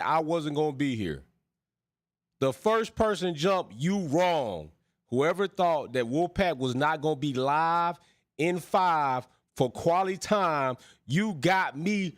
I wasn't going to be here. The first person jumped, you wrong. Whoever thought that Wolfpack was not going to be live in 5 for quality time, you got me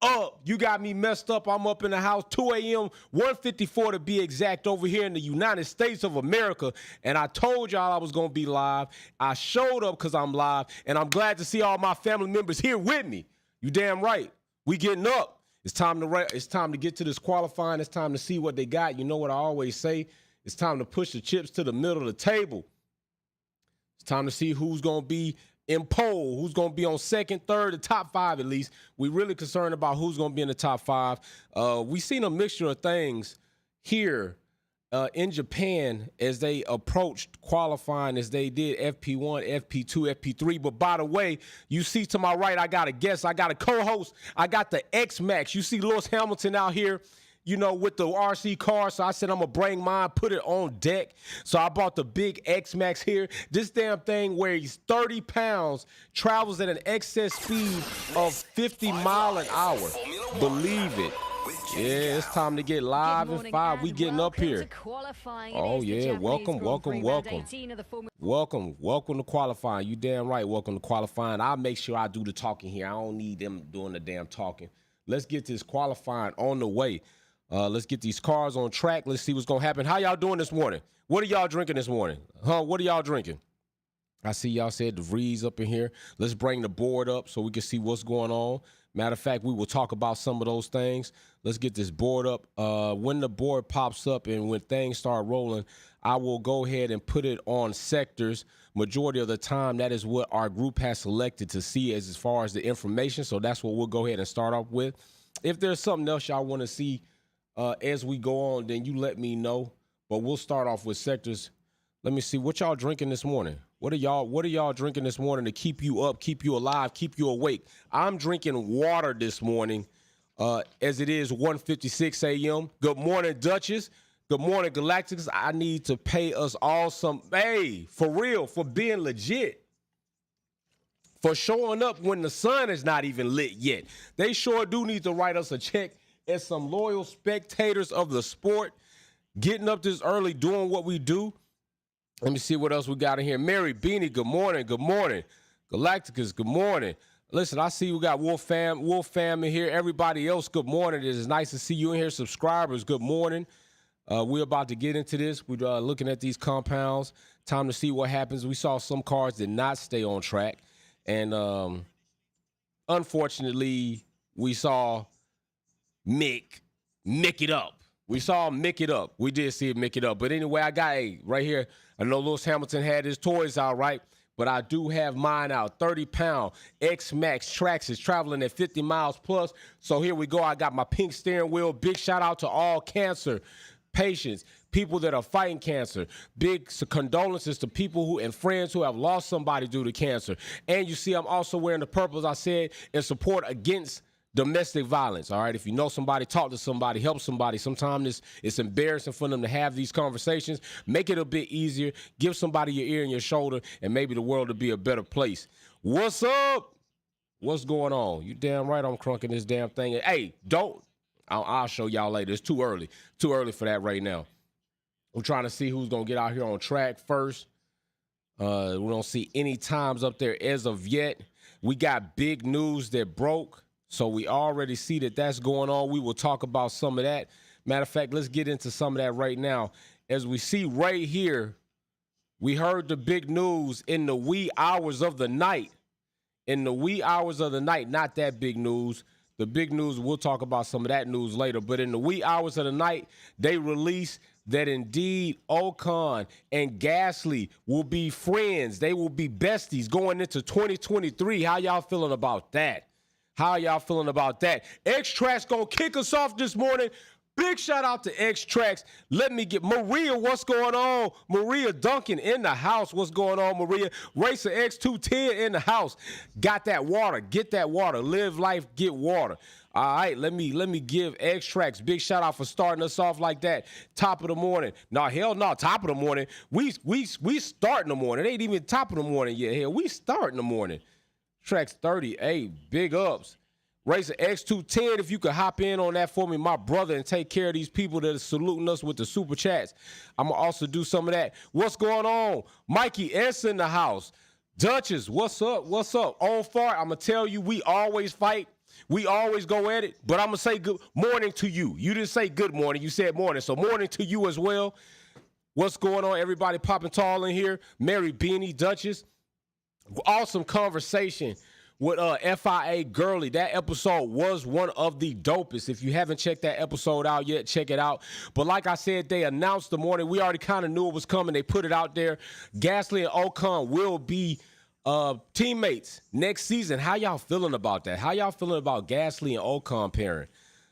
up. You got me messed up. I'm up in the house 2 a.m., 1:54 to be exact, over here in the United States of America. And I told y'all I was going to be live. I showed up because I'm live, and I'm glad to see all my family members here with me. You damn right. We getting up. It's time to get to this qualifying. It's time to see what they got. You know what I always say? It's time to push the chips to the middle of the table. It's time to see who's going to be in pole, who's going to be on second, third, the top 5 at least. We're really concerned about who's going to be in the top 5. We've seen a mixture of things here in Japan as they approached qualifying, as they did FP1, FP2, FP3. But by the way, you see to my right, I got a guest. I got a co-host. I got the X-Max. You see Lewis Hamilton out here, you know, with the RC car. So I said, I'm going to bring mine, put it on deck. So I bought the big X-Max here. This damn thing weighs 30 pounds, travels at an excess speed of 50 miles an hour. Believe it. Yeah, it's time to get live in 5. We getting up here. Oh, yeah. Welcome to qualifying. You damn right. Welcome to qualifying. I'll make sure I do the talking here. I don't need them doing the damn talking. Let's get this qualifying on the way. Let's get these cars on track. Let's see what's going to happen. How y'all doing this morning? What are y'all drinking this morning? What are y'all drinking? I see y'all said the V's up in here. Let's bring the board up so we can see what's going on. Matter of fact, we will talk about some of those things. Let's get this board up. When the board pops up and when things start rolling, I will go ahead and put it on sectors. Majority of the time, that is what our group has selected to see as far as the information. So that's what we'll go ahead and start off with. If there's something else y'all want to see as we go on, then you let me know. But we'll start off with sectors. Let me see what y'all drinking this morning. What are y'all drinking this morning to keep you up, keep you alive, keep you awake? I'm drinking water this morning as it is 1:56 a.m. Good morning, Duchess. Good morning, Galacticus. I need to pay us all some, hey, for real, for being legit. For showing up when the sun is not even lit yet. They sure do need to write us a check as some loyal spectators of the sport, getting up this early, doing what we do. Let me see what else we got in here. Mary Beanie, good morning. Good morning. Galacticus, good morning. Listen, I see we got Wolf Fam in here. Everybody else, good morning. It is nice to see you in here. Subscribers, good morning. We're about to get into this. We're looking at these compounds. Time to see what happens. We saw some cars did not stay on track. And unfortunately, we saw Mick it up. We saw him mick it up. We did see him mick it up. But anyway, I got right here. I know Lewis Hamilton had his toys out, right? But I do have mine out. 30-pound X-Max Trax is traveling at 50 miles plus. So here we go. I got my pink steering wheel. Big shout out to all cancer patients, people that are fighting cancer. Big condolences to people who and friends who have lost somebody due to cancer. And you see, I'm also wearing the purple, as I said, in support against domestic violence. All right. If you know somebody, talk to somebody, help somebody. Sometimes it's embarrassing for them to have these conversations. Make it a bit easier. Give somebody your ear and your shoulder, and maybe the world will be a better place. What's up? What's going on? You damn right I'm crunking this damn thing. Hey, I'll show y'all later. It's too early. Too early for that right now. We're trying to see who's going to get out here on track first. We don't see any times up there as of yet. We got big news that broke. So we already see that that's going on. We will talk about some of that. Matter of fact, let's get into some of that right now. As we see right here, we heard the big news in the wee hours of the night. In the wee hours of the night, not that big news. The big news, we'll talk about some of that news later. But in the wee hours of the night, they released that indeed Ocon and Gasly will be friends. They will be besties going into 2023. How y'all feeling about that? How y'all feeling about that? X-Trax gonna kick us off this morning. Big shout out to X-Trax. Let me get Maria, what's going on? Maria Duncan in the house. What's going on, Maria? Racer X210 in the house. Got that water. Get that water. Live life, get water. All right, let me give X-Trax big shout out for starting us off like that. Top of the morning. No, hell no, top of the morning. We start in the morning. It ain't even top of the morning yet. Hell, we start in the morning. Trax 30, hey, big ups. Racer X210, if you could hop in on that for me, my brother, and take care of these people that are saluting us with the super chats. I'm going to also do some of that. What's going on? Mikey S in the house. Duchess, what's up? What's up? On fire, I'm going to tell you, we always fight. We always go at it, but I'm going to say good morning to you. You didn't say good morning. You said morning, so morning to you as well. What's going on? Everybody popping tall in here. Mary Beanie, Duchess. Awesome conversation with FIA Girly. That episode was one of the dopest. If you haven't checked that episode out yet, check it out. But like I said, they announced the morning. We already kind of knew it was coming. They put it out there. Gasly and Ocon will be teammates next season. How y'all feeling about that? How y'all feeling about Gasly and Ocon pairing?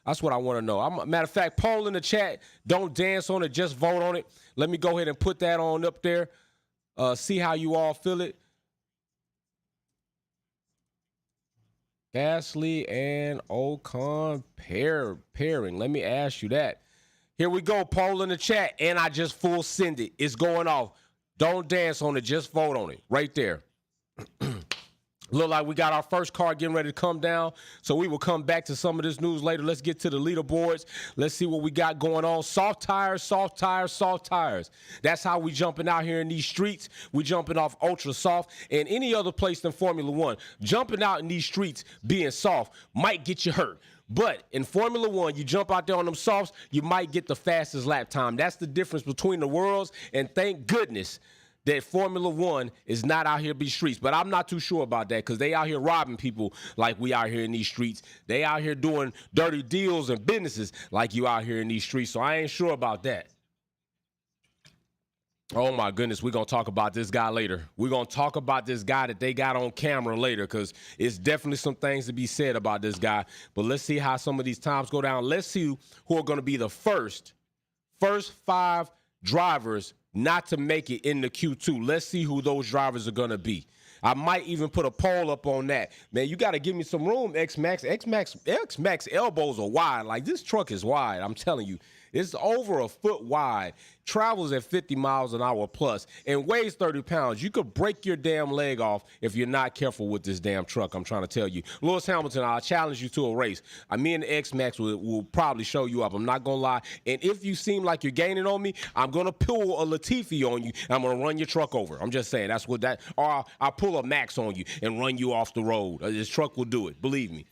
That's what I want to know. Matter of fact, poll in the chat. Don't dance on it. Just vote on it. Let me go ahead and put that on up there. See how you all feel it. Gasly and Ocon pairing. Let me ask you that. Here we go. Poll in the chat. And I just full send it. It's going off. Don't dance on it. Just vote on it. Right there. Look like we got our first car getting ready to come down. So we will come back to some of this news later. Let's get to the leaderboards. Let's see what we got going on. Soft tires, soft tires, soft tires. That's how we jumping out here in these streets. We jumping off ultra soft. And any other place than Formula One, jumping out in these streets being soft might get you hurt. But in Formula One, you jump out there on them softs, you might get the fastest lap time. That's the difference between the worlds. And thank goodness that Formula One is not out here be streets. But I'm not too sure about that because they out here robbing people like we out here in these streets. They out here doing dirty deals and businesses like you out here in these streets. So I ain't sure about that. Oh, my goodness. We're going to talk about this guy later. We're going to talk about this guy that they got on camera later because it's definitely some things to be said about this guy. But let's see how some of these times go down. Let's see who are going to be the first 5 drivers not to make it in the Q2. Let's see who those drivers are going to be. I might even put a poll up on that. Man, you got to give me some room, X-Max. X-Max elbows are wide. Like, this truck is wide, I'm telling you. It's over a foot wide, travels at 50 miles an hour plus, and weighs 30 pounds. You could break your damn leg off if you're not careful with this damn truck, I'm trying to tell you. Lewis Hamilton, I'll challenge you to a race. Me and the X-Max will probably show you up. I'm not going to lie. And if you seem like you're gaining on me, I'm going to pull a Latifi on you, and I'm going to run your truck over. I'm just saying, that's what that, or I'll pull a Max on you and run you off the road. This truck will do it, believe me.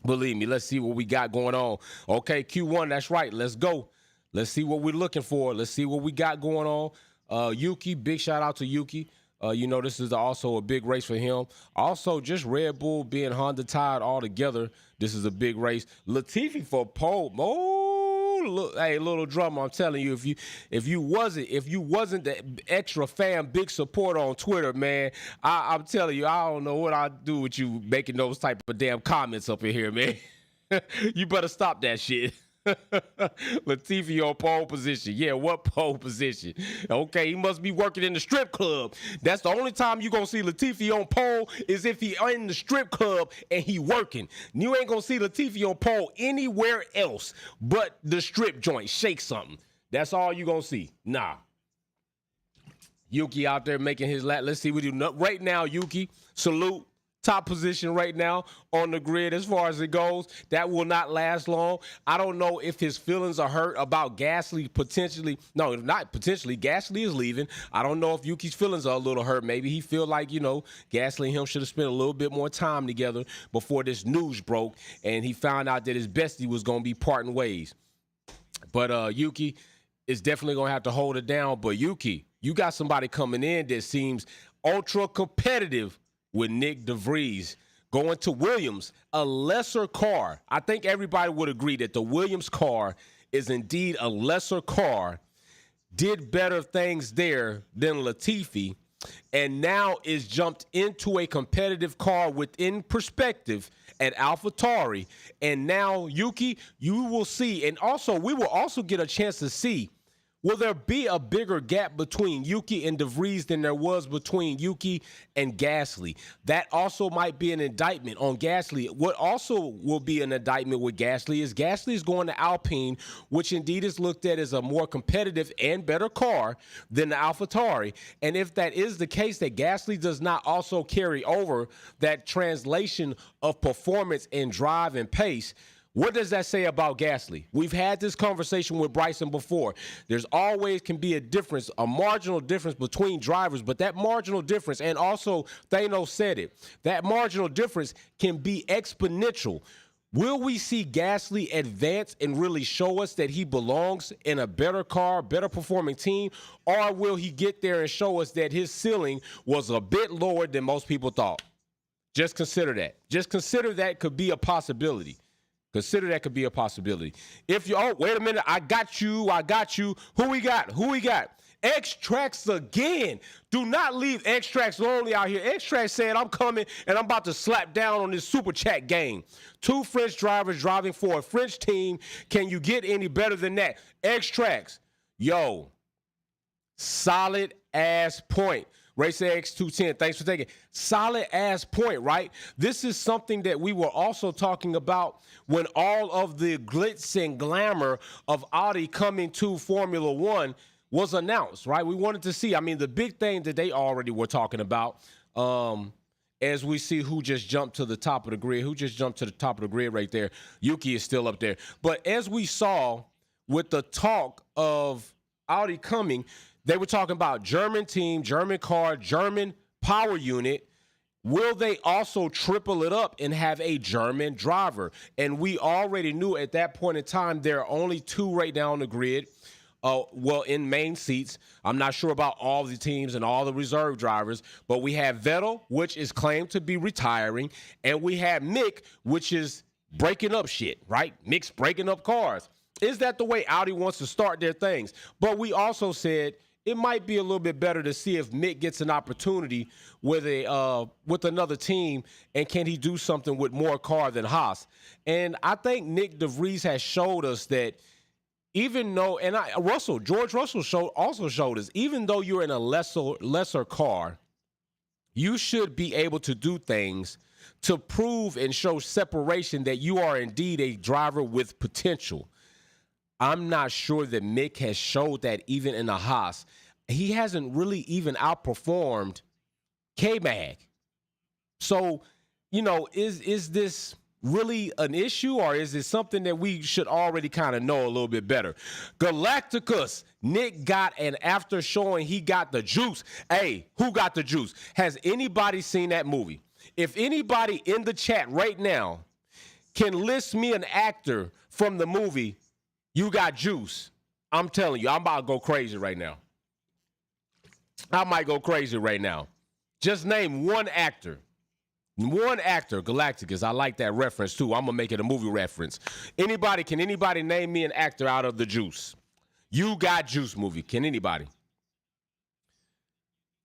Believe me, let's see what we got going on. Okay, Q1, that's right. Let's go. Let's see what we're looking for. Let's see what we got going on. Yuki, big shout out to Yuki. You know, this is also a big race for him. Also, just Red Bull being Honda tied all together. This is a big race. Latifi for pole. Oh, look, hey, little drummer, I'm telling you, if you wasn't the extra fan, big supporter on Twitter, man, I'm telling you, I don't know what I'd do with you making those type of damn comments up in here, man. You better stop that shit. Latifi on pole position. Yeah, what pole position? Okay, he must be working in the strip club. That's the only time you gonna see Latifi on pole is if he in the strip club and he working. You ain't gonna see Latifi on pole anywhere else but the strip joint. Shake something. That's all you gonna see. Nah. Yuki out there making his lap. Let's see what you do right now. Yuki, salute. Top position right now on the grid as far as it goes. That will not last long. I don't know if his feelings are hurt about Gasly potentially. No, not potentially. Gasly is leaving. I don't know if Yuki's feelings are a little hurt. Maybe he feel like, you know, Gasly and him should have spent a little bit more time together before this news broke and he found out that his bestie was going to be parting ways. But Yuki is definitely going to have to hold it down. But Yuki, you got somebody coming in that seems ultra competitive with Nick DeVries going to Williams, a lesser car. I think everybody would agree that the Williams car is indeed a lesser car, did better things there than Latifi, and now is jumped into a competitive car within perspective at AlphaTauri. And now, Yuki, you will see, and also we will also get a chance to see will there be a bigger gap between Yuki and DeVries than there was between Yuki and Gasly? That also might be an indictment on Gasly. What also will be an indictment with Gasly is going to Alpine, which indeed is looked at as a more competitive and better car than the AlphaTauri. And if that is the case, that Gasly does not also carry over that translation of performance and drive and pace, what does that say about Gasly? We've had this conversation with Bryson before. There's always can be a difference, a marginal difference between drivers, but that marginal difference, and also Thanos said it, that marginal difference can be exponential. Will we see Gasly advance and really show us that he belongs in a better car, better performing team, or will he get there and show us that his ceiling was a bit lower than most people thought? Just consider that. Just consider that could be a possibility. Consider that could be a possibility. If you, oh, wait a minute, I got you. Who we got? X-Trax again. Do not leave X-Trax lonely out here. X-Trax said, I'm coming and I'm about to slap down on this super chat game. 2 French drivers driving for a French team. Can you get any better than that? X-Trax, yo, solid ass point. Racer X210, thanks for taking. Solid ass point, right? This is something that we were also talking about when all of the glitz and glamour of Audi coming to Formula One was announced, right? We wanted to see, I mean, the big thing that they already were talking about, as we see who just jumped to the top of the grid, right there. Yuki is still up there. But as we saw with the talk of Audi coming, they were talking about German team, German car, German power unit. Will they also triple it up and have a German driver? And we already knew at that point in time there are only 2 right now on the grid. Well, in main seats. I'm not sure about all the teams and all the reserve drivers, but we have Vettel, which is claimed to be retiring, and we have Mick, which is breaking up shit, right? Mick's breaking up cars. Is that the way Audi wants to start their things? But we also said it might be a little bit better to see if Mick gets an opportunity with another team, and can he do something with more car than Haas? And I think Nick DeVries has showed us that even though, and George Russell also showed us, even though you're in a lesser car, you should be able to do things to prove and show separation that you are indeed a driver with potential. I'm not sure that Mick has showed that even in the Haas. He hasn't really even outperformed K-Mag. So, is this really an issue, or is it something that we should already kind of know a little bit better? Galacticus, Nick got, and after showing he got the juice. Hey, who got the juice? Has anybody seen that movie? If anybody in the chat right now can list me an actor from the movie You Got Juice, I'm telling you, I'm about to go crazy right now. I might go crazy right now. Just name one actor. One actor, Galacticus. I like that reference too. I'm going to make it a movie reference. Can anybody name me an actor out of the Juice? You Got Juice movie. Can anybody?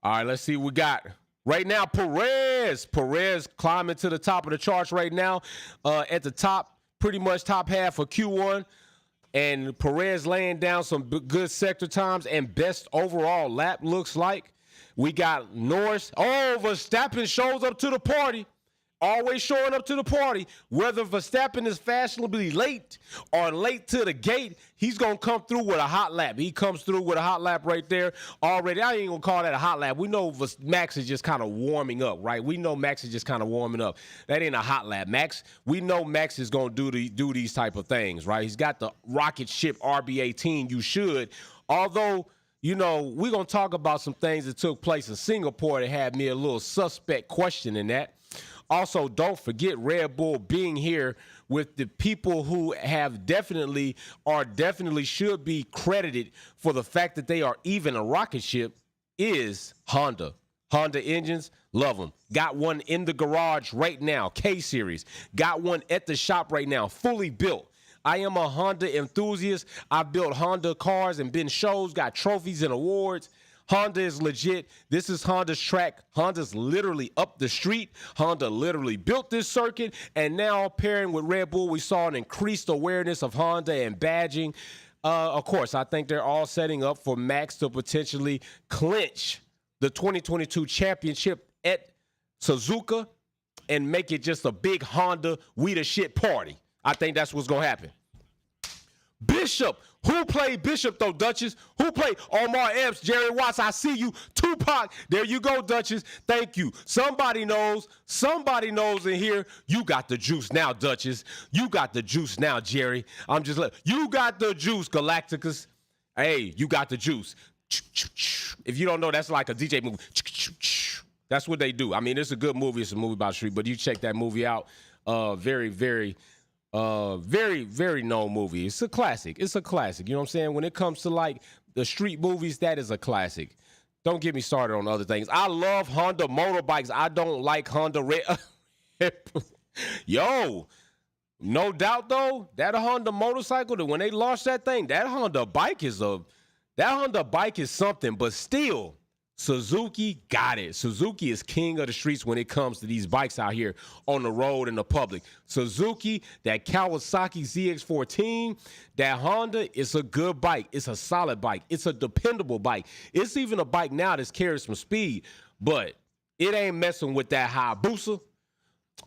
All right, let's see what we got. Right now, Perez climbing to the top of the charts right now. At the top, pretty much top half for Q1. And Perez laying down some good sector times and best overall lap looks like. We got Norris. Oh, Verstappen shows up to the party. Always showing up to the party. Whether Verstappen is fashionably late or late to the gate, he's going to come through with a hot lap. He comes through with a hot lap right there already. I ain't going to call that a hot lap. We know Max is just kind of warming up, right? We know Max is just kind of warming up. That ain't a hot lap. We know Max is going to do these type of things, right? He's got the rocket ship RB18. You should. Although, we're going to talk about some things that took place in Singapore that had me a little suspect question in that. Also, don't forget Red Bull being here with the people who have definitely should be credited for the fact that they are even a rocket ship is Honda. Honda engines, love them. Got one in the garage right now, K-Series. Got one at the shop right now, fully built. I am a Honda enthusiast. I've built Honda cars and been shows, got trophies and awards. Honda is legit. This is Honda's track. Honda's literally up the street. Honda literally built this circuit. And now pairing with Red Bull, we saw an increased awareness of Honda and badging. Of course, I think they're all setting up for Max to potentially clinch the 2022 championship at Suzuka and make it just a big Honda we the shit party. I think that's what's going to happen. Bishop. Who played Bishop, though, Duchess? Who played Omar Epps, Jerry Watts? I see you. Tupac. There you go, Duchess. Thank you. Somebody knows. Somebody knows in here. You got the juice now, Duchess. You got the juice now, Jerry. I'm just letting you got the juice, Galacticus. Hey, you got the juice. If you don't know, that's like a DJ movie. That's what they do. I mean, it's a good movie. It's a movie about street, but you check that movie out. Very, very known movie. It's a classic. It's a classic. You know what I'm saying? When it comes to like the street movies, that is a classic. Don't get me started on other things. I love Honda motorbikes. I don't like Honda red. Yo, no doubt though, that Honda motorcycle, that when they launched that thing, that Honda bike is something, but still, Suzuki got it. Suzuki is king of the streets when it comes to these bikes out here on the road in the public. Suzuki, that Kawasaki ZX14, that Honda, it's a good bike. It's a solid bike. It's a dependable bike. It's even a bike now that's carries some speed, but it ain't messing with that Hayabusa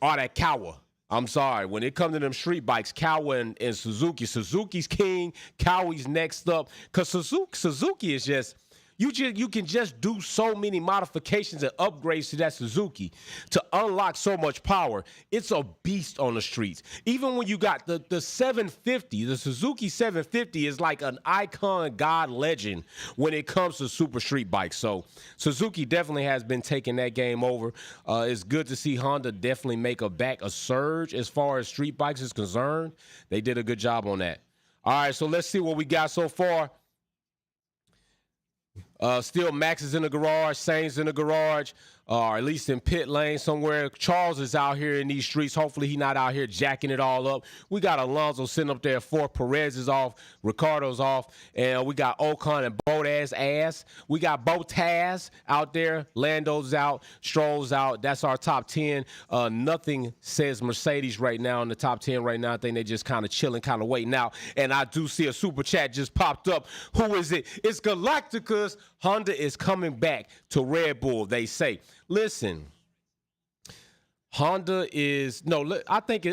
or that Kawa. I'm sorry. When it comes to them street bikes, Kawa and Suzuki, Suzuki's king, Kawa's next up. Because Suzuki is just... You can just do so many modifications and upgrades to that Suzuki to unlock so much power. It's a beast on the streets. Even when you got the 750, the Suzuki 750 is like an icon, god legend when it comes to super street bikes. So Suzuki definitely has been taking that game over. It's good to see Honda definitely make a surge as far as street bikes is concerned. They did a good job on that. All right, so let's see what we got so far. Still Max is in the garage, Sainz in the garage, or at least in pit lane somewhere. Charles is out here in these streets. Hopefully he's not out here jacking it all up. We got Alonso sitting up there at 4th. Perez is off. Ricardo's off. And we got Ocon and Bottas ass. We got Bottas out there. Lando's out. Stroll's out. That's our top 10. Nothing says Mercedes right now in the top 10 right now. I think they just kind of chilling, kind of waiting out. And I do see a super chat just popped up. Who is it? It's Galacticus. Honda is coming back to Red Bull, they say. Listen, Honda is I think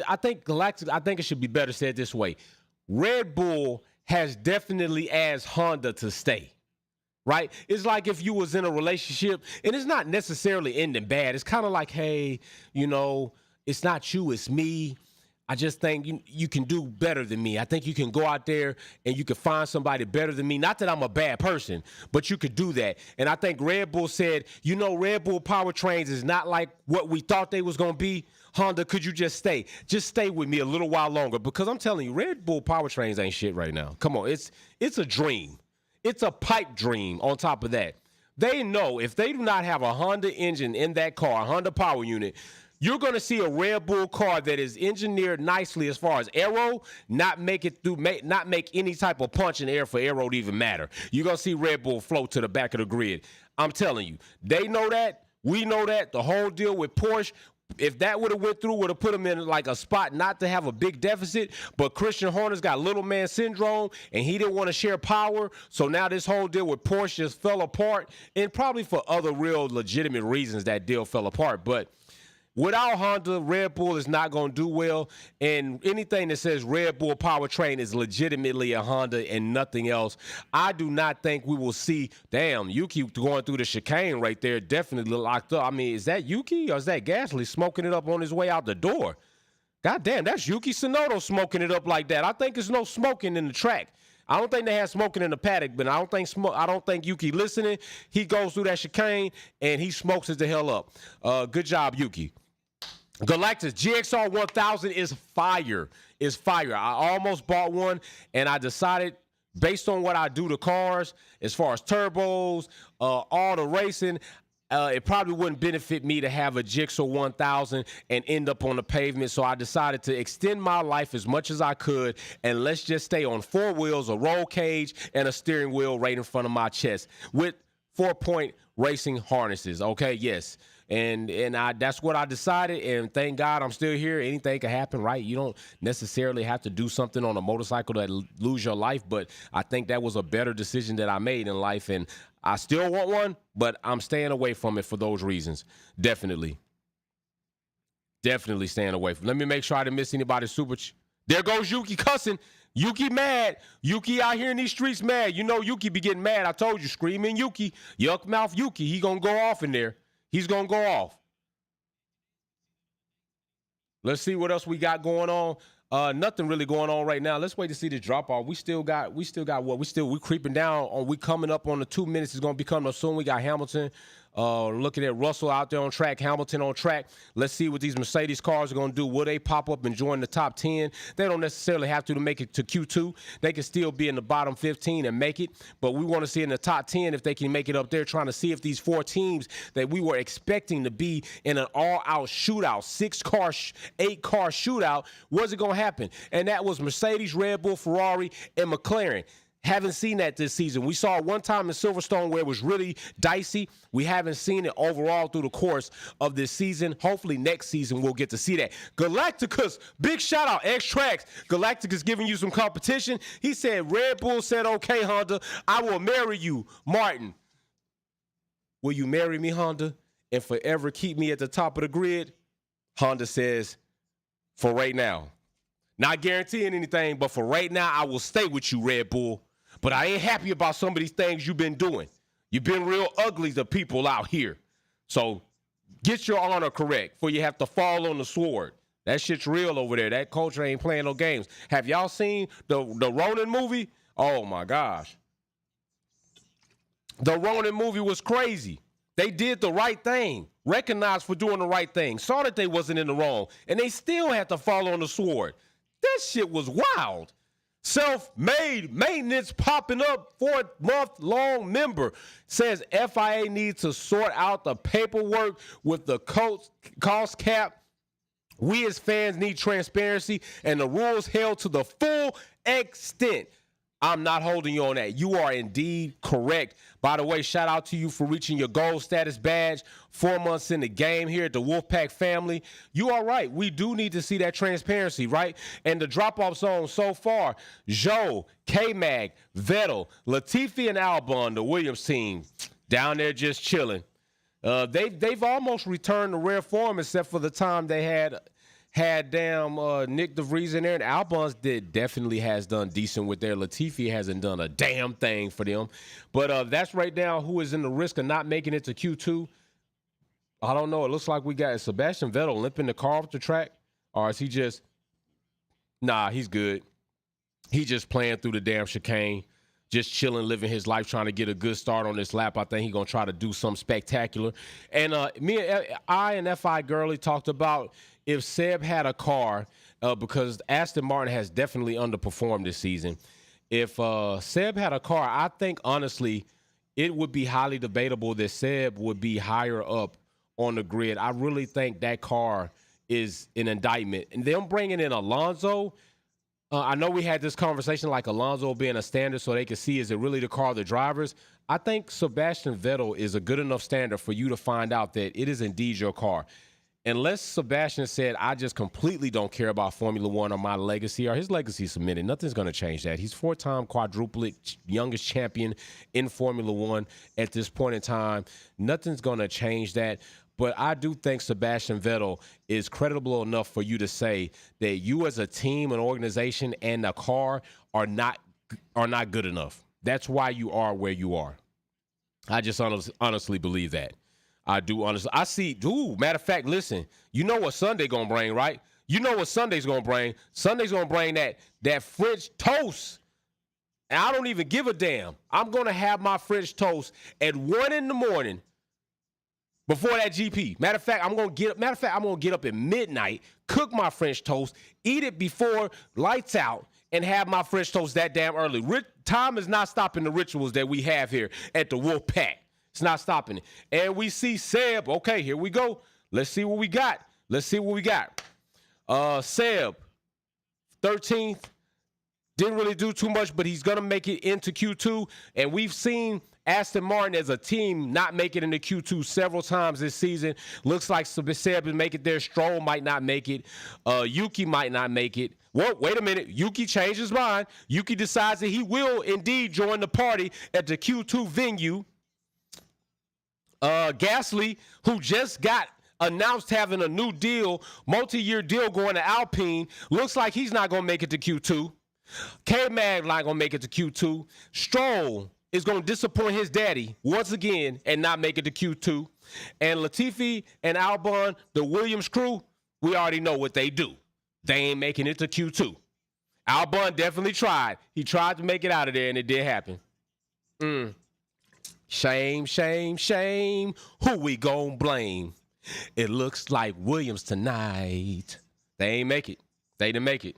Galactic. I think it should be better said this way. Red Bull has definitely asked Honda to stay. Right? It's like if you was in a relationship, and it's not necessarily ending bad. It's kind of like, hey, it's not you, it's me. I just think you can do better than me. I think you can go out there and you can find somebody better than me. Not that I'm a bad person, but you could do that. And I think Red Bull said, Red Bull powertrains is not like what we thought they was going to be. Honda, could you just stay? Just stay with me a little while longer. Because I'm telling you, Red Bull powertrains ain't shit right now. Come on, it's a dream. It's a pipe dream on top of that. They know if they do not have a Honda engine in that car, a Honda power unit, you're going to see a Red Bull car that is engineered nicely as far as aero, not make any type of punch in air for aero to even matter. You're going to see Red Bull float to the back of the grid. I'm telling you, they know that. We know that. The whole deal with Porsche, if that would have went through, would have put them in like a spot not to have a big deficit. But Christian Horner's got little man syndrome, and he didn't want to share power. So now this whole deal with Porsche just fell apart, and probably for other real legitimate reasons that deal fell apart. But without Honda, Red Bull is not going to do well, and anything that says Red Bull powertrain is legitimately a Honda and nothing else. I do not think we will see, damn, Yuki going through the chicane right there, definitely locked up. I mean, is that Yuki or is that Gasly smoking it up on his way out the door? God damn, that's Yuki Tsunoda smoking it up like that. I think there's no smoking in the track. I don't think they have smoking in the paddock, but I don't think Yuki listening. He goes through that chicane, and he smokes it the hell up. Good job, Yuki. Galactus GXR 1000 is fire. Is fire. I almost bought one, and I decided, based on what I do to cars, as far as turbos, all the racing, it probably wouldn't benefit me to have a Gixxer 1000 and end up on the pavement. So I decided to extend my life as much as I could, and let's just stay on 4 wheels, a roll cage, and a steering wheel right in front of my chest with 4-point racing harnesses. Okay, yes. That's what I decided, and thank God I'm still here. Anything can happen, right? You don't necessarily have to do something on a motorcycle that lose your life, but I think that was a better decision that I made in life, and I still want one, but I'm staying away from it for those reasons. Definitely staying away from. Let me make sure I didn't miss anybody's super. There goes Yuki cussing. Yuki mad. Yuki out here in these streets mad. You know Yuki be getting mad. I told you, screaming Yuki, yuck mouth Yuki. He gonna go off in there. He's gonna go off. Let's see what else we got going on. Nothing really going on right now. Let's wait to see this drop off. We still got what? We creeping down on. We coming up on the 2 minutes. It's gonna be coming up soon. We got Hamilton. Looking at Russell out there on track, Hamilton on track. Let's see what these Mercedes cars are going to do. Will they pop up and join the top 10? They don't necessarily have to make it to Q2. They can still be in the bottom 15 and make it, but we want to see in the top 10 if they can make it up there, trying to see if these 4 teams that we were expecting to be in an all-out shootout, 6-car, 8-car shootout, was it going to happen? And that was Mercedes, Red Bull, Ferrari, and McLaren. Haven't seen that this season. We saw it one time in Silverstone where it was really dicey. We haven't seen it overall through the course of this season. Hopefully next season we'll get to see that. Galacticus, big shout out, X-Trax. Galacticus giving you some competition. He said, Red Bull said, okay, Honda, I will marry you. Martin, will you marry me, Honda, and forever keep me at the top of the grid? Honda says, for right now. Not guaranteeing anything, but for right now, I will stay with you, Red Bull. But I ain't happy about some of these things you've been doing. You've been real ugly to people out here. So get your honor correct before you have to fall on the sword. That shit's real over there. That culture ain't playing no games. Have y'all seen the Ronin movie? Oh, my gosh. The Ronin movie was crazy. They did the right thing, recognized for doing the right thing, saw that they wasn't in the wrong, and they still had to fall on the sword. That shit was wild. Self-made maintenance popping up 4-month-long member says FIA needs to sort out the paperwork with the cost cap. We as fans need transparency and the rules held to the full extent. I'm not holding you on that. You are indeed correct. By the way, shout out to you for reaching your gold status badge 4 months in the game here at the Wolfpack family. You are right. We do need to see that transparency, right? And the drop-off zone so far, Joe, K-Mag, Vettel, Latifi, and Albon, the Williams team, down there just chilling. They've almost returned to rare form except for the time they had damn Nick DeVries in there, and Albon's definitely has done decent with their. Latifi hasn't done a damn thing for them. But that's right now who is in the risk of not making it to Q2. I don't know. It looks like we got Sebastian Vettel limping the car off the track. Or is he just – nah, he's good. He just playing through the damn chicane, just chilling, living his life, trying to get a good start on this lap. I think he's going to try to do something spectacular. And I and F.I. Gurley talked about – if Seb had a car, because Aston Martin has definitely underperformed this season. If Seb had a car, I think, honestly, it would be highly debatable that Seb would be higher up on the grid. I really think that car is an indictment. And them bringing in Alonso, I know we had this conversation like Alonso being a standard so they could see, is it really the car of the drivers? I think Sebastian Vettel is a good enough standard for you to find out that it is indeed your car. Unless Sebastian said, I just completely don't care about Formula One or my legacy, or his legacy submitted, nothing's going to change that. He's 4-time quadruplet youngest champion in Formula One at this point in time. Nothing's going to change that. But I do think Sebastian Vettel is credible enough for you to say that you as a team, an organization, and a car are not good enough. That's why you are where you are. I just honestly believe that. I do honestly. I see, dude, matter of fact, listen, you know what Sunday going to bring, right? You know what Sunday's going to bring. Sunday's going to bring that French toast. And I don't even give a damn. I'm going to have my French toast at 1 in the morning before that GP. Matter of fact, I'm going to get up at midnight, cook my French toast, eat it before lights out, and have my French toast that damn early. Time is not stopping the rituals that we have here at the Wolfpack. It's not stopping it. And we see Seb. Okay, here we go. Let's see what we got. Seb, 13th. Didn't really do too much, but he's going to make it into Q2. And we've seen Aston Martin as a team not make it into Q2 several times this season. Looks like Seb will make it there. Stroll might not make it. Yuki might not make it. Well, wait a minute. Yuki changed his mind. Yuki decides that he will indeed join the party at the Q2 venue. Gasly, who just got announced having a new deal, multi-year deal going to Alpine, looks like he's not going to make it to Q2. K-Mag not going to make it to Q2. Stroll is going to disappoint his daddy once again and not make it to Q2. And Latifi and Albon, the Williams crew, we already know what they do. They ain't making it to Q2. Albon definitely tried. He tried to make it out of there, and it did happen. Shame, shame, shame. Who we gonna blame? It looks like Williams tonight. They ain't make it. They didn't make it.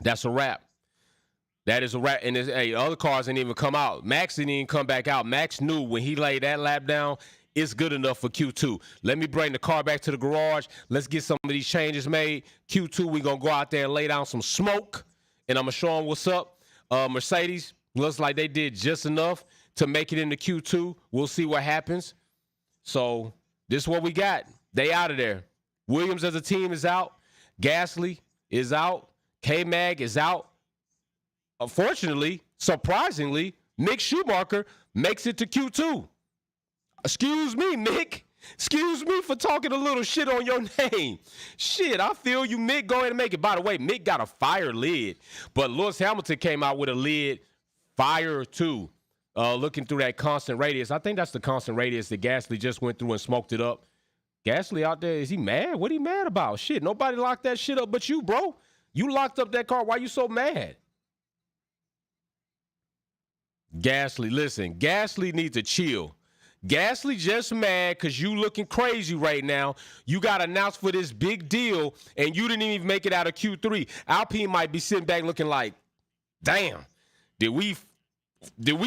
That's a wrap. That is a wrap. And other cars didn't even come out. Max didn't even come back out. Max knew when he laid that lap down, it's good enough for Q2. Let me bring the car back to the garage. Let's get some of these changes made. Q2, we're going to go out there and lay down some smoke. And I'm going to show them what's up. Mercedes, looks like they did just enough to make it into Q2. We'll see what happens. So this is what we got. They out of there. Williams as a team is out. Gasly is out. K-Mag is out. Unfortunately, surprisingly, Mick Schumacher makes it to Q2. Excuse me, Mick. Excuse me for talking a little shit on your name. Shit, I feel you, Mick. Go ahead and make it. By the way, Mick got a fire lid, but Lewis Hamilton came out with a lid fire too. Looking through that constant radius. I think that's the constant radius that Gasly just went through and smoked it up. Gasly out there, is he mad? What he mad about? Shit, nobody locked that shit up but you, bro. You locked up that car. Why you so mad? Gasly, listen, Gasly needs to chill. Gasly just mad because you looking crazy right now. You got announced for this big deal, and you didn't even make it out of Q3. Alpine might be sitting back looking like, damn, did we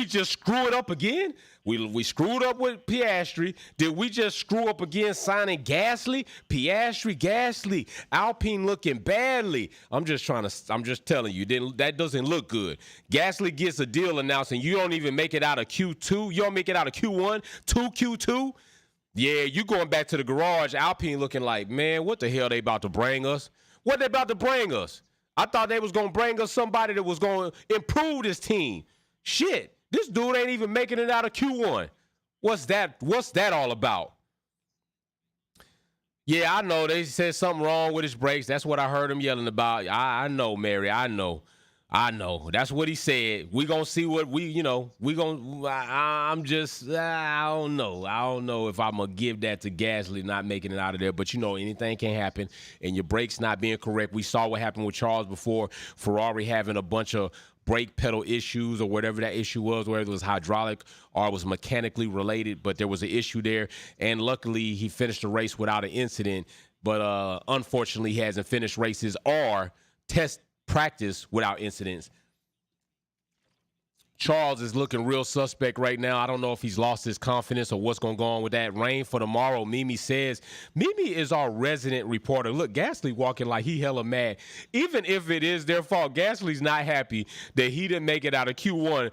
just screw it up again? We screwed up with Piastri. Did we just screw up again signing Gasly? Piastri, Gasly. Alpine looking badly. I'm just telling you, that doesn't look good. Gasly gets a deal announced, and you don't even make it out of Q2. You don't make it out of Q1, Q2. Yeah, you going back to the garage. Alpine looking like, man, what the hell they about to bring us? What they about to bring us? I thought they was going to bring us somebody that was going to improve this team. Shit, this dude ain't even making it out of Q1. What's that all about? Yeah, I know they said something wrong with his brakes. That's what I heard him yelling about. I know, Mary. I know. That's what he said. We gonna see what I don't know. I don't know if I'm gonna give that to Gasly not making it out of there. But anything can happen. And your brakes not being correct. We saw what happened with Charles before. Ferrari having a bunch of brake pedal issues or whatever that issue was, whether it was hydraulic or it was mechanically related, but there was an issue there. And luckily, he finished the race without an incident. But unfortunately, he hasn't finished races or test practice without incidents. Charles is looking real suspect right now. I don't know if he's lost his confidence or what's going to go on with that. Rain for tomorrow, Mimi says. Mimi is our resident reporter. Look, Gasly walking like he hella mad. Even if it is their fault, Gasly's not happy that he didn't make it out of Q1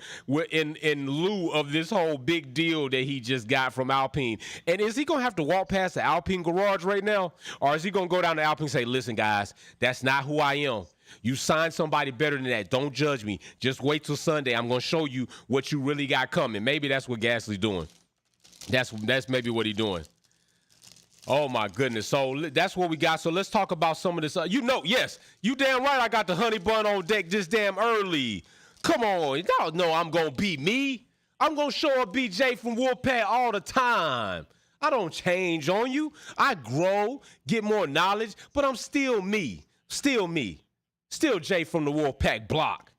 in lieu of this whole big deal that he just got from Alpine. And is he going to have to walk past the Alpine garage right now? Or is he going to go down to Alpine and say, listen, guys, that's not who I am. You signed somebody better than that. Don't judge me. Just wait till Sunday. I'm going to show you what you really got coming. Maybe that's what Gasly's doing. That's maybe what he's doing. Oh, my goodness. So that's what we got. So let's talk about some of this. Yes, you damn right I got the honey bun on deck this damn early. Come on. Y'all know I'm going to be me. I'm going to show up BJ from Wolfpack all the time. I don't change on you. I grow, get more knowledge, but I'm still me. Still me. Still Jay from the Wolfpack block.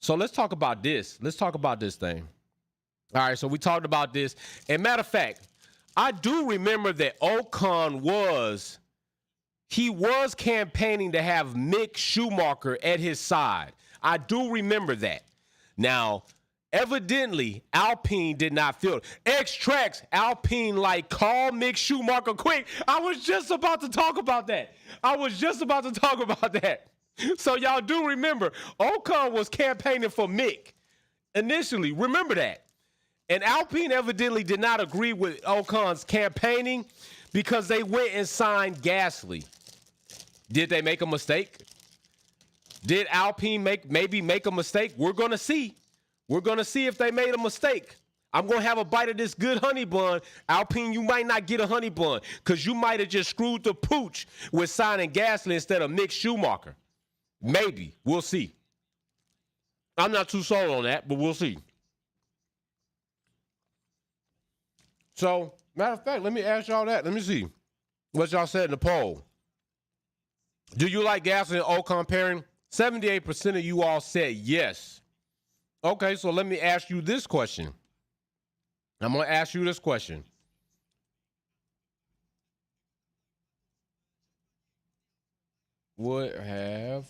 So let's talk about this. Let's talk about this thing. All right, so we talked about this. And matter of fact, I do remember that Ocon was campaigning to have Mick Schumacher at his side. I do remember that. Now, evidently, Alpine did not feel it. X-Tracks, Alpine, call Mick Schumacher quick. I was just about to talk about that. So y'all do remember, Ocon was campaigning for Mick initially. Remember that. And Alpine evidently did not agree with Ocon's campaigning because they went and signed Gasly. Did they make a mistake? Did Alpine maybe make a mistake? We're going to see. We're going to see if they made a mistake. I'm going to have a bite of this good honey bun. Alpine, you might not get a honey bun because you might have just screwed the pooch with signing Gasly instead of Mick Schumacher. Maybe. We'll see. I'm not too sold on that, but we'll see. So, matter of fact, let me ask y'all that. Let me see what y'all said in the poll. Do you like Gasly and Ocon pairing? 78% of you all said yes. Okay, so let me ask you this question. I'm going to ask you this question. Would have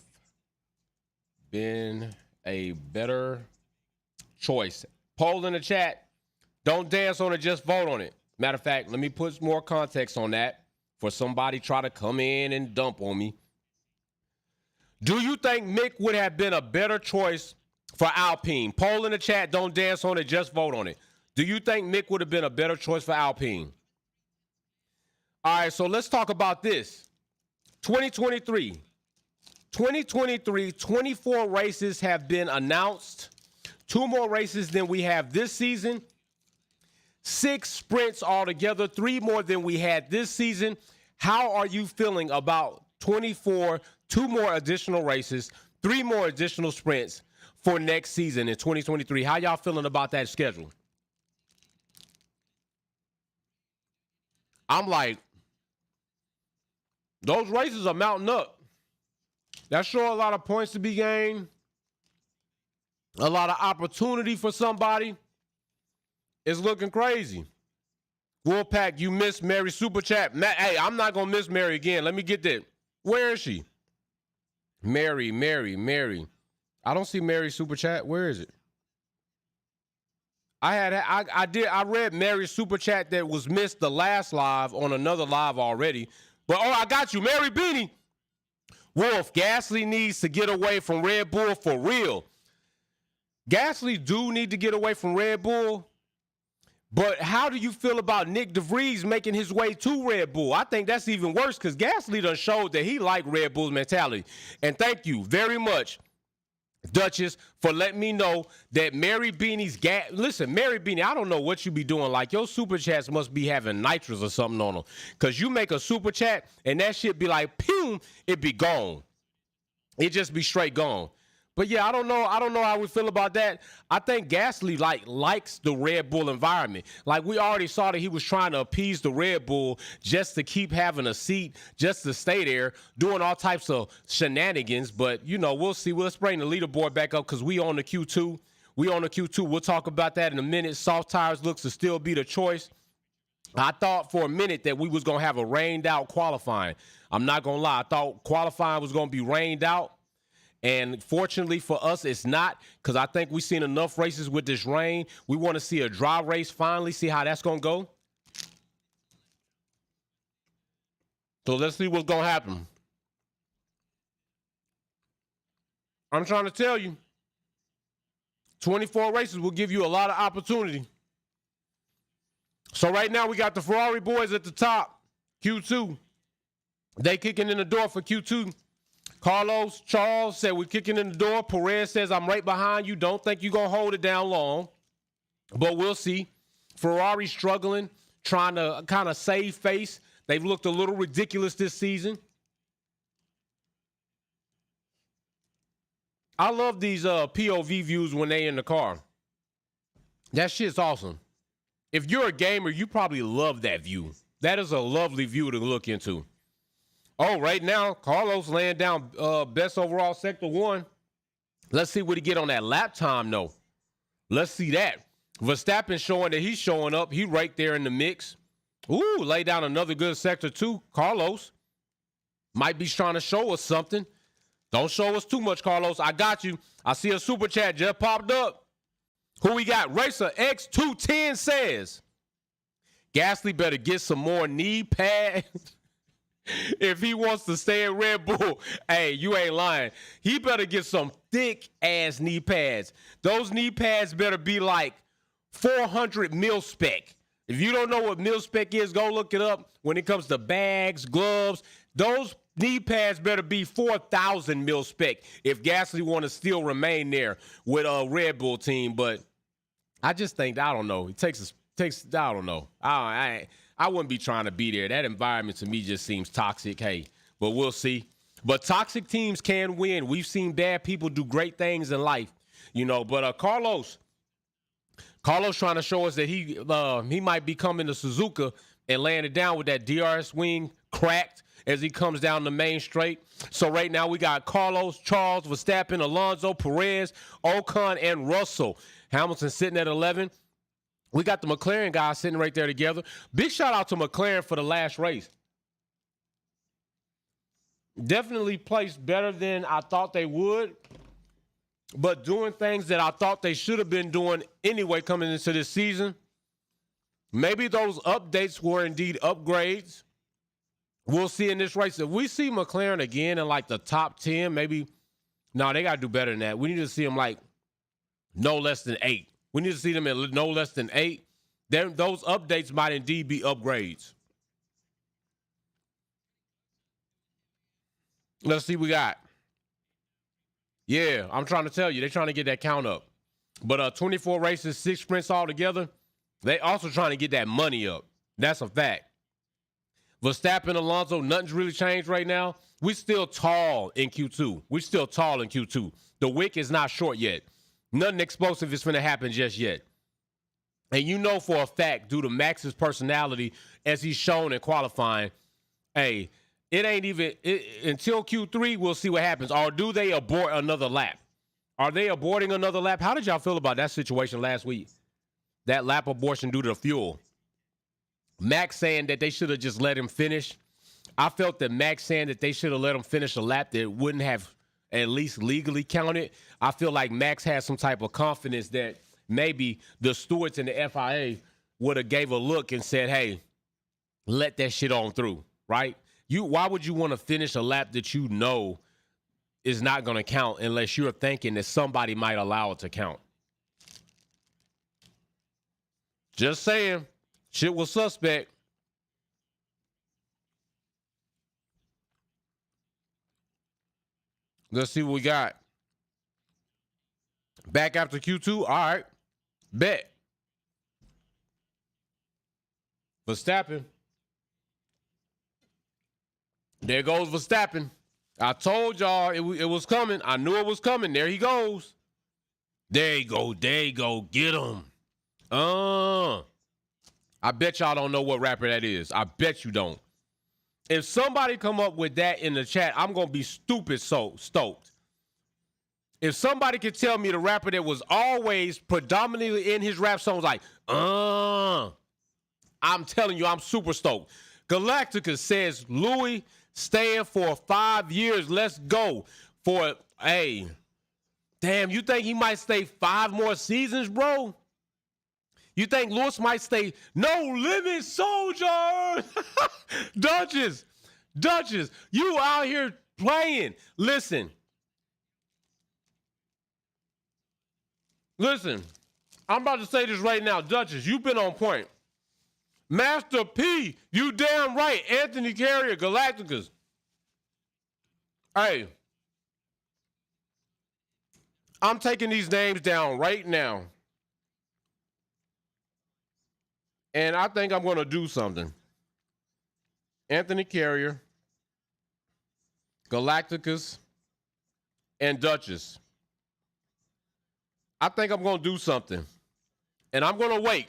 been a better choice? Poll in the chat. Don't dance on it, just vote on it. Matter of fact, let me put more context on that for somebody try to come in and dump on me. Do you think Mick would have been a better choice for Alpine? Poll in the chat. Don't dance on it, just vote on it. Do you think Mick would have been a better choice for Alpine? All right, so let's talk about this. 2023. 24 races have been announced. 2 more races than we have this season. 6 sprints altogether, 3 more than we had this season. How are you feeling about 24, 2 more additional races, 3 more additional sprints for next season in 2023? How y'all feeling about that schedule? I'm like, those races are mounting up. That's sure a lot of points to be gained. A lot of opportunity for somebody. It's looking crazy. Wolfpack, you missed Mary Super Chat. Hey, I'm not going to miss Mary again. Let me get that. Where is she? Mary. I don't see Mary Super Chat. Where is it? I read Mary's Super Chat that was missed the last live on another live already. But, I got you. Mary Beanie. Wolf, Gasly needs to get away from Red Bull for real. Gasly do need to get away from Red Bull. But how do you feel about Nick DeVries making his way to Red Bull? I think that's even worse because Gasly done showed that he liked Red Bull's mentality. And thank you very much, Duchess, for letting me know that Mary Beanie's listen, Mary Beanie, I don't know what you be doing. Like, your super chats must be having nitrous or something on them. Because you make a super chat and that shit be like, pew, it be gone. It just be straight gone. But yeah, I don't know how we feel about that. I think Gasly likes the Red Bull environment. Like, we already saw that he was trying to appease the Red Bull just to keep having a seat, just to stay there, doing all types of shenanigans. But, we'll see. Let's bring the leaderboard back up because we on the Q2. We'll talk about that in a minute. Soft tires looks to still be the choice. I thought for a minute that we was going to have a rained out qualifying. I'm not going to lie. I thought qualifying was going to be rained out. And fortunately for us, it's not, because I think we've seen enough races with this rain. We want to see a dry race finally, see how that's going to go. So let's see what's going to happen. I'm trying to tell you, 24 races will give you a lot of opportunity. So right now we got the Ferrari boys at the top, Q2. They kicking in the door for Q2. Carlos, Charles said we're kicking in the door. Perez says, I'm right behind you. Don't think you're going to hold it down long. But we'll see. Ferrari struggling, trying to kind of save face. They've looked a little ridiculous this season. I love these POV views when they in the car. That shit's awesome. If you're a gamer, you probably love that view. That is a lovely view to look into. Oh, right now, Carlos laying down best overall sector 1. Let's see what he get on that lap time, though. Let's see that. Verstappen showing that he's showing up. He right there in the mix. Ooh, lay down another good sector 2. Carlos might be trying to show us something. Don't show us too much, Carlos. I got you. I see a super chat just popped up. Who we got? Racer X210 says, Gasly better get some more knee pads. If he wants to stay in Red Bull, hey, you ain't lying. He better get some thick ass knee pads. Those knee pads better be like 400 mil spec. If you don't know what mil spec is, go look it up. When it comes to bags, gloves, those knee pads better be 4,000 mil spec if Gasly want to still remain there with a Red Bull team. But I just think, I don't know. It takes I don't know. I wouldn't be trying to be there. That environment to me just seems toxic. Hey, but we'll see. But toxic teams can win. We've seen bad people do great things in life, you know. But Carlos trying to show us that he might be coming to Suzuka and laying it down with that DRS wing cracked as he comes down the main straight. So right now we got Carlos, Charles, Verstappen, Alonso, Perez, Ocon, and Russell. Hamilton sitting at 11. We got the McLaren guys sitting right there together. Big shout out to McLaren for the last race. Definitely placed better than I thought they would, but doing things that I thought they should have been doing anyway coming into this season. Maybe those updates were indeed upgrades. We'll see in this race. If we see McLaren again in like the top 10, maybe, no, they got to do better than that. We need to see them like no less than 8. We need to see them at no less than 8. Those updates might indeed be upgrades. Let's see what we got. Yeah, I'm trying to tell you, they're trying to get that count up. But 24 races, 6 sprints altogether, they also trying to get that money up. That's a fact. Verstappen, Alonso, nothing's really changed right now. We're still tall in Q2. The wick is not short yet. Nothing explosive is going to happen just yet. And you know for a fact, due to Max's personality, as he's shown in qualifying, hey, it ain't even until Q3, we'll see what happens. Or do they abort another lap? Are they aborting another lap? How did y'all feel about that situation last week? That lap abortion due to the fuel. Max saying that they should have just let him finish. I felt that Max saying that they should have let him finish a lap that wouldn't have at least legally counted. I feel like Max has some type of confidence that maybe the stewards and the FIA would have gave a look and said, hey, let that shit on through, right? Why would you want to finish a lap that you know is not going to count unless you're thinking that somebody might allow it to count? Just saying. Shit was suspect. Let's see what we got. Back after Q2. All right. Bet. Verstappen. There goes Verstappen. I told y'all it was coming. I knew it was coming. There he goes. There you go. There you go. Get him. I bet y'all don't know what rapper that is. I bet you don't. If somebody come up with that in the chat, I'm going to be stupid so stoked. If somebody could tell me the rapper that was always predominantly in his rap songs like, I'm telling you, I'm super stoked. Galactica says, Louis staying for 5 years. Let's go. Damn, you think he might stay 5 more seasons, bro? You think Lewis might stay? No limit, soldier. Duchess, you out here playing. Listen, I'm about to say this right now. Duchess, you've been on point. Master P, you damn right. Anthony Carrier, Galacticas. Hey, I'm taking these names down right now. And I think I'm going to do something. Anthony Carrier, Galacticus, and Duchess. I think I'm going to do something. And I'm going to wait.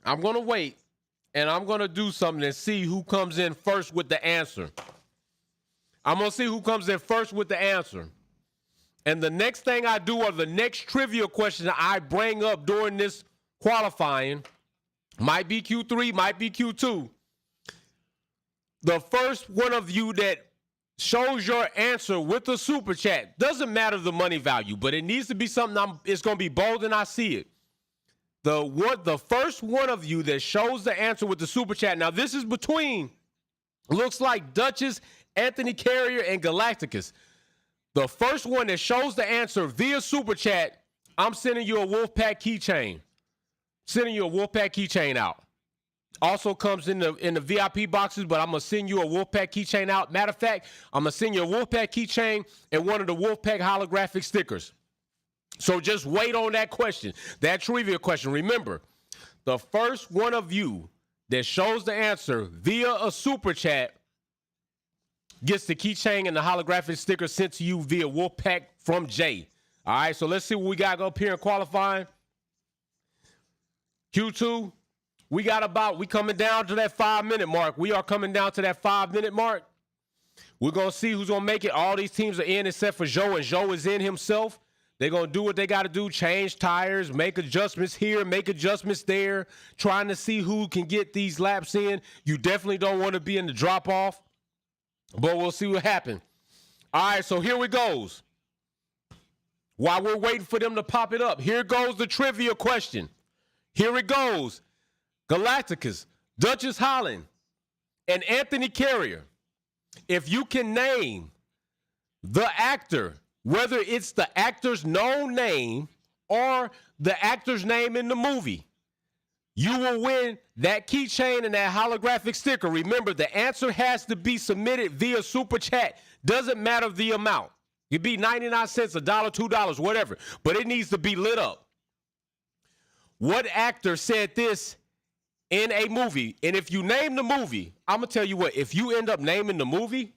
And I'm going to do something and see who comes in first with the answer. I'm going to see who comes in first with the answer. And the next thing I do, or the next trivia question I bring up during this qualifying, might be Q3, might be Q2. The first one of you that shows your answer with the super chat, doesn't matter the money value, but it needs to be something it's going to be bold and I see it. The first one of you that shows the answer with the super chat. Now, this is between Looks like Duchess, Anthony Carrier, and Galacticus. The first one that shows the answer via Super Chat, I'm sending you a Wolfpack keychain. Sending you a Wolfpack keychain out. Also comes in the VIP boxes, but I'm going to send you a Wolfpack keychain out. Matter of fact, I'm going to send you a Wolfpack keychain and one of the Wolfpack holographic stickers. So just wait on that question, that trivia question. Remember, the first one of you that shows the answer via a Super Chat gets the keychain and the holographic sticker sent to you via Wolfpack from Jay. All right, so let's see what we got up here in qualifying. Q2, we coming down to that 5-minute mark. We are coming down to that 5-minute mark. We're going to see who's going to make it. All these teams are in except for Joe, and Joe is in himself. They're going to do what they got to do, change tires, make adjustments here, make adjustments there, trying to see who can get these laps in. You definitely don't want to be in the drop-off, but we'll see what happens. All right, so here it goes. While we're waiting for them to pop it up, here goes the trivia question. Here it goes. Galacticus, Duchess Holland, and Anthony Carrier. If you can name the actor, whether it's the actor's known name or the actor's name in the movie, you will win that keychain and that holographic sticker. Remember, the answer has to be submitted via Super Chat. Doesn't matter the amount. It could be 99 cents, $1, $2, whatever. But it needs to be lit up. What actor said this in a movie? And if you name the movie, I'm going to tell you what. If you end up naming the movie,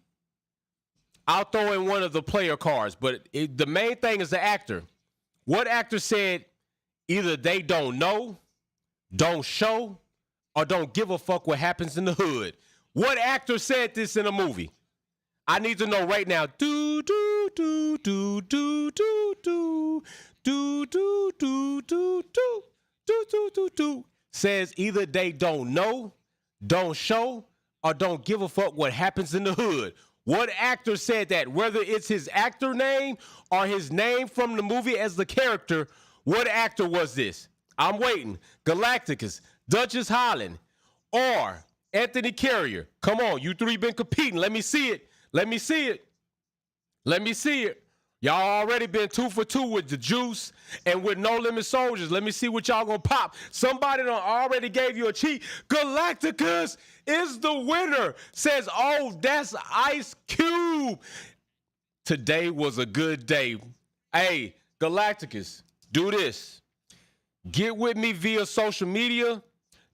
I'll throw in one of the player cards. But the main thing is the actor. What actor said either they don't know, don't show, or don't give a fuck what happens in the hood? What actor said this in a movie? I need to know right now. Do do do do do do do do do do do do do do do says either they don't know, don't show, or don't give a fuck what happens in the hood. What actor said that? Whether it's his actor name or his name from the movie as the character, what actor was this? I'm waiting. Galacticus, Duchess Holland, or Anthony Carrier. Come on, you three been competing. Let me see it. Let me see it. Let me see it. Y'all already been 2 for 2 with the juice and with No Limit Soldiers. Let me see what y'all gonna pop. Somebody done already gave you a cheat. Galacticus is the winner. Says, oh, that's Ice Cube. Today was a good day. Hey, Galacticus, do this. Get with me via social media.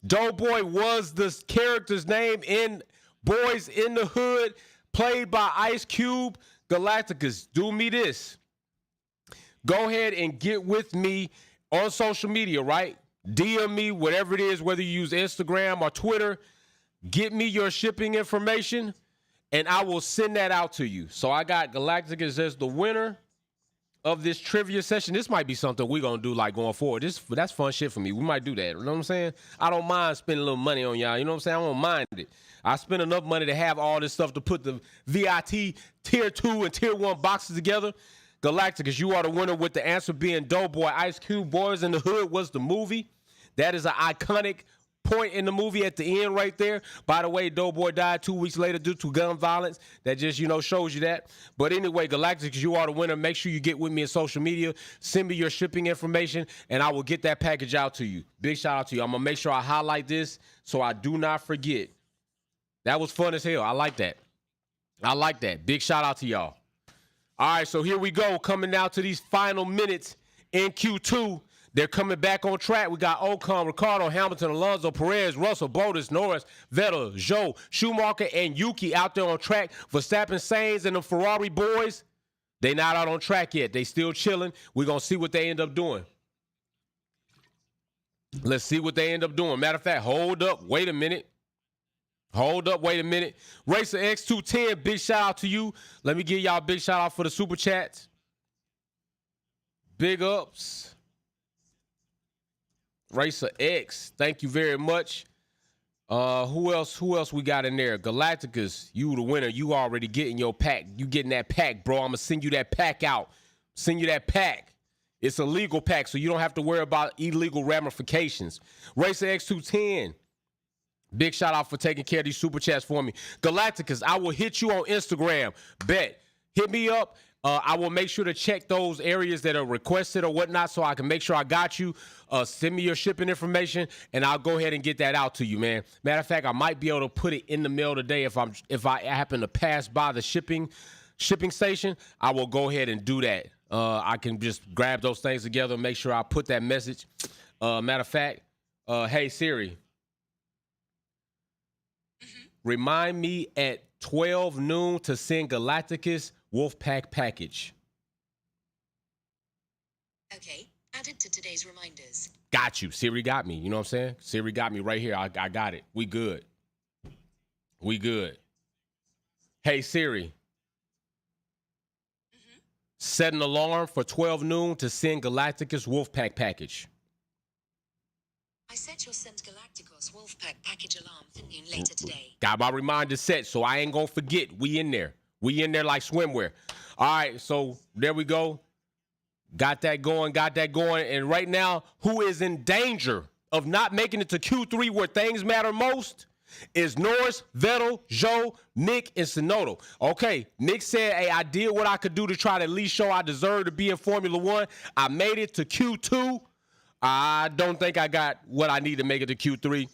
Doughboy was the character's name in Boys in the Hood, played by Ice Cube. Galacticus, do me this. Go ahead and get with me on social media, right? DM me, whatever it is, whether you use Instagram or Twitter. Get me your shipping information, and I will send that out to you. So I got Galacticus as the winner of this trivia session. This might be something we're going to do like going forward. That's fun shit for me. We might do that. You know what I'm saying? I don't mind spending a little money on y'all. You know what I'm saying? I don't mind it. I spend enough money to have all this stuff to put the VIT Tier 2 and Tier 1 boxes together. Galacticus, you are the winner with the answer being Doughboy. Ice Cube, Boys in the Hood was the movie. That is an iconic point in the movie at the end right there. By the way, Doughboy died 2 weeks later due to gun violence. That just, shows you that. But anyway, Galacticus, you are the winner. Make sure you get with me in social media. Send me your shipping information, and I will get that package out to you. Big shout out to you. I'm going to make sure I highlight this so I do not forget. That was fun as hell. I like that. I like that. Big shout out to y'all. All right, so here we go. Coming down to these final minutes in Q2. They're coming back on track. We got Ocon, Ricardo, Hamilton, Alonso, Perez, Russell, Bottas, Norris, Vettel, Zhou, Schumacher, and Yuki out there on track. Verstappen, Sainz, and the Ferrari boys, they not out on track yet. They still chilling. We're going to see what they end up doing. Let's see what they end up doing. Matter of fact, hold up. Wait a minute. Hold up, wait a minute. Racer X210, big shout out to you. Let me give y'all a big shout out for the super chats. Big ups. Racer X, thank you very much. Who else we got in there? Galacticus, you the winner. You already getting your pack. You getting that pack, bro. I'm going to send you that pack out. Send you that pack. It's a legal pack, so you don't have to worry about illegal ramifications. Racer X210. Big shout out for taking care of these super chats for me. Galacticus, I will hit you on Instagram. Bet. Hit me up. I will make sure to check those areas that are requested or whatnot so I can make sure I got you. Send me your shipping information, and I'll go ahead and get that out to you, man. Matter of fact, I might be able to put it in the mail today if I happen to pass by the shipping station. I will go ahead and do that. I can just grab those things together and make sure I put that message. Matter of fact, hey, Siri. Remind me at 12 noon to send Galacticus Wolfpack package. Okay, added to today's reminders. Got you. Siri got me. You know what I'm saying? Siri got me right here. I got it. We good. We good. Hey, Siri. Set an alarm for 12 noon to send Galacticus Wolfpack package. I set your send Galacticos Wolfpack package alarm for noon later today. Got my reminder set, so I ain't gonna forget. We in there. We in there like swimwear. All right, so there we go. Got that going. And right now, who is in danger of not making it to Q3 where things matter most is Norris, Vettel, Zhou, Mick, and Tsunoda. Okay, Mick said, hey, I did what I could do to try to at least show I deserve to be in Formula One. I made it to Q2. I don't think I got what I need to make it to Q3.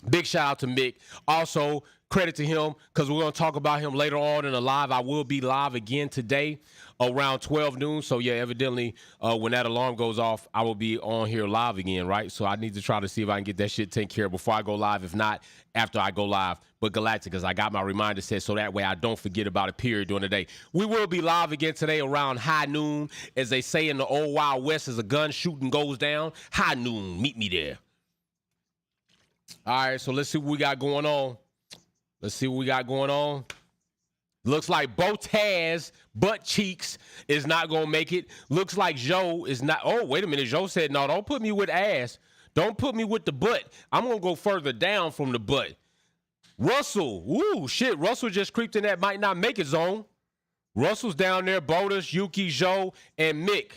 Big shout out to Mick. Also, credit to him because we're going to talk about him later on in the live. I will be live again today around 12 noon. So, yeah, evidently, when that alarm goes off, I will be on here live again, right? So I need to try to see if I can get that shit taken care of before I go live. If not, after I go live. But Galacticus, I got my reminder set so that way I don't forget about it, period, during the day. We will be live again today around high noon. As they say in the old Wild West, as a gun shooting goes down, high noon, meet me there. All right, so let's see what we got going on. Looks like Botaz, butt cheeks, is not going to make it. Looks like Zhou is not. Oh, wait a minute. Zhou said, no, don't put me with ass. Don't put me with the butt. I'm going to go further down from the butt. Russell. Ooh, shit. Russell just creeped in that might not make it zone. Russell's down there. Bottas, Yuki, Zhou, and Mick.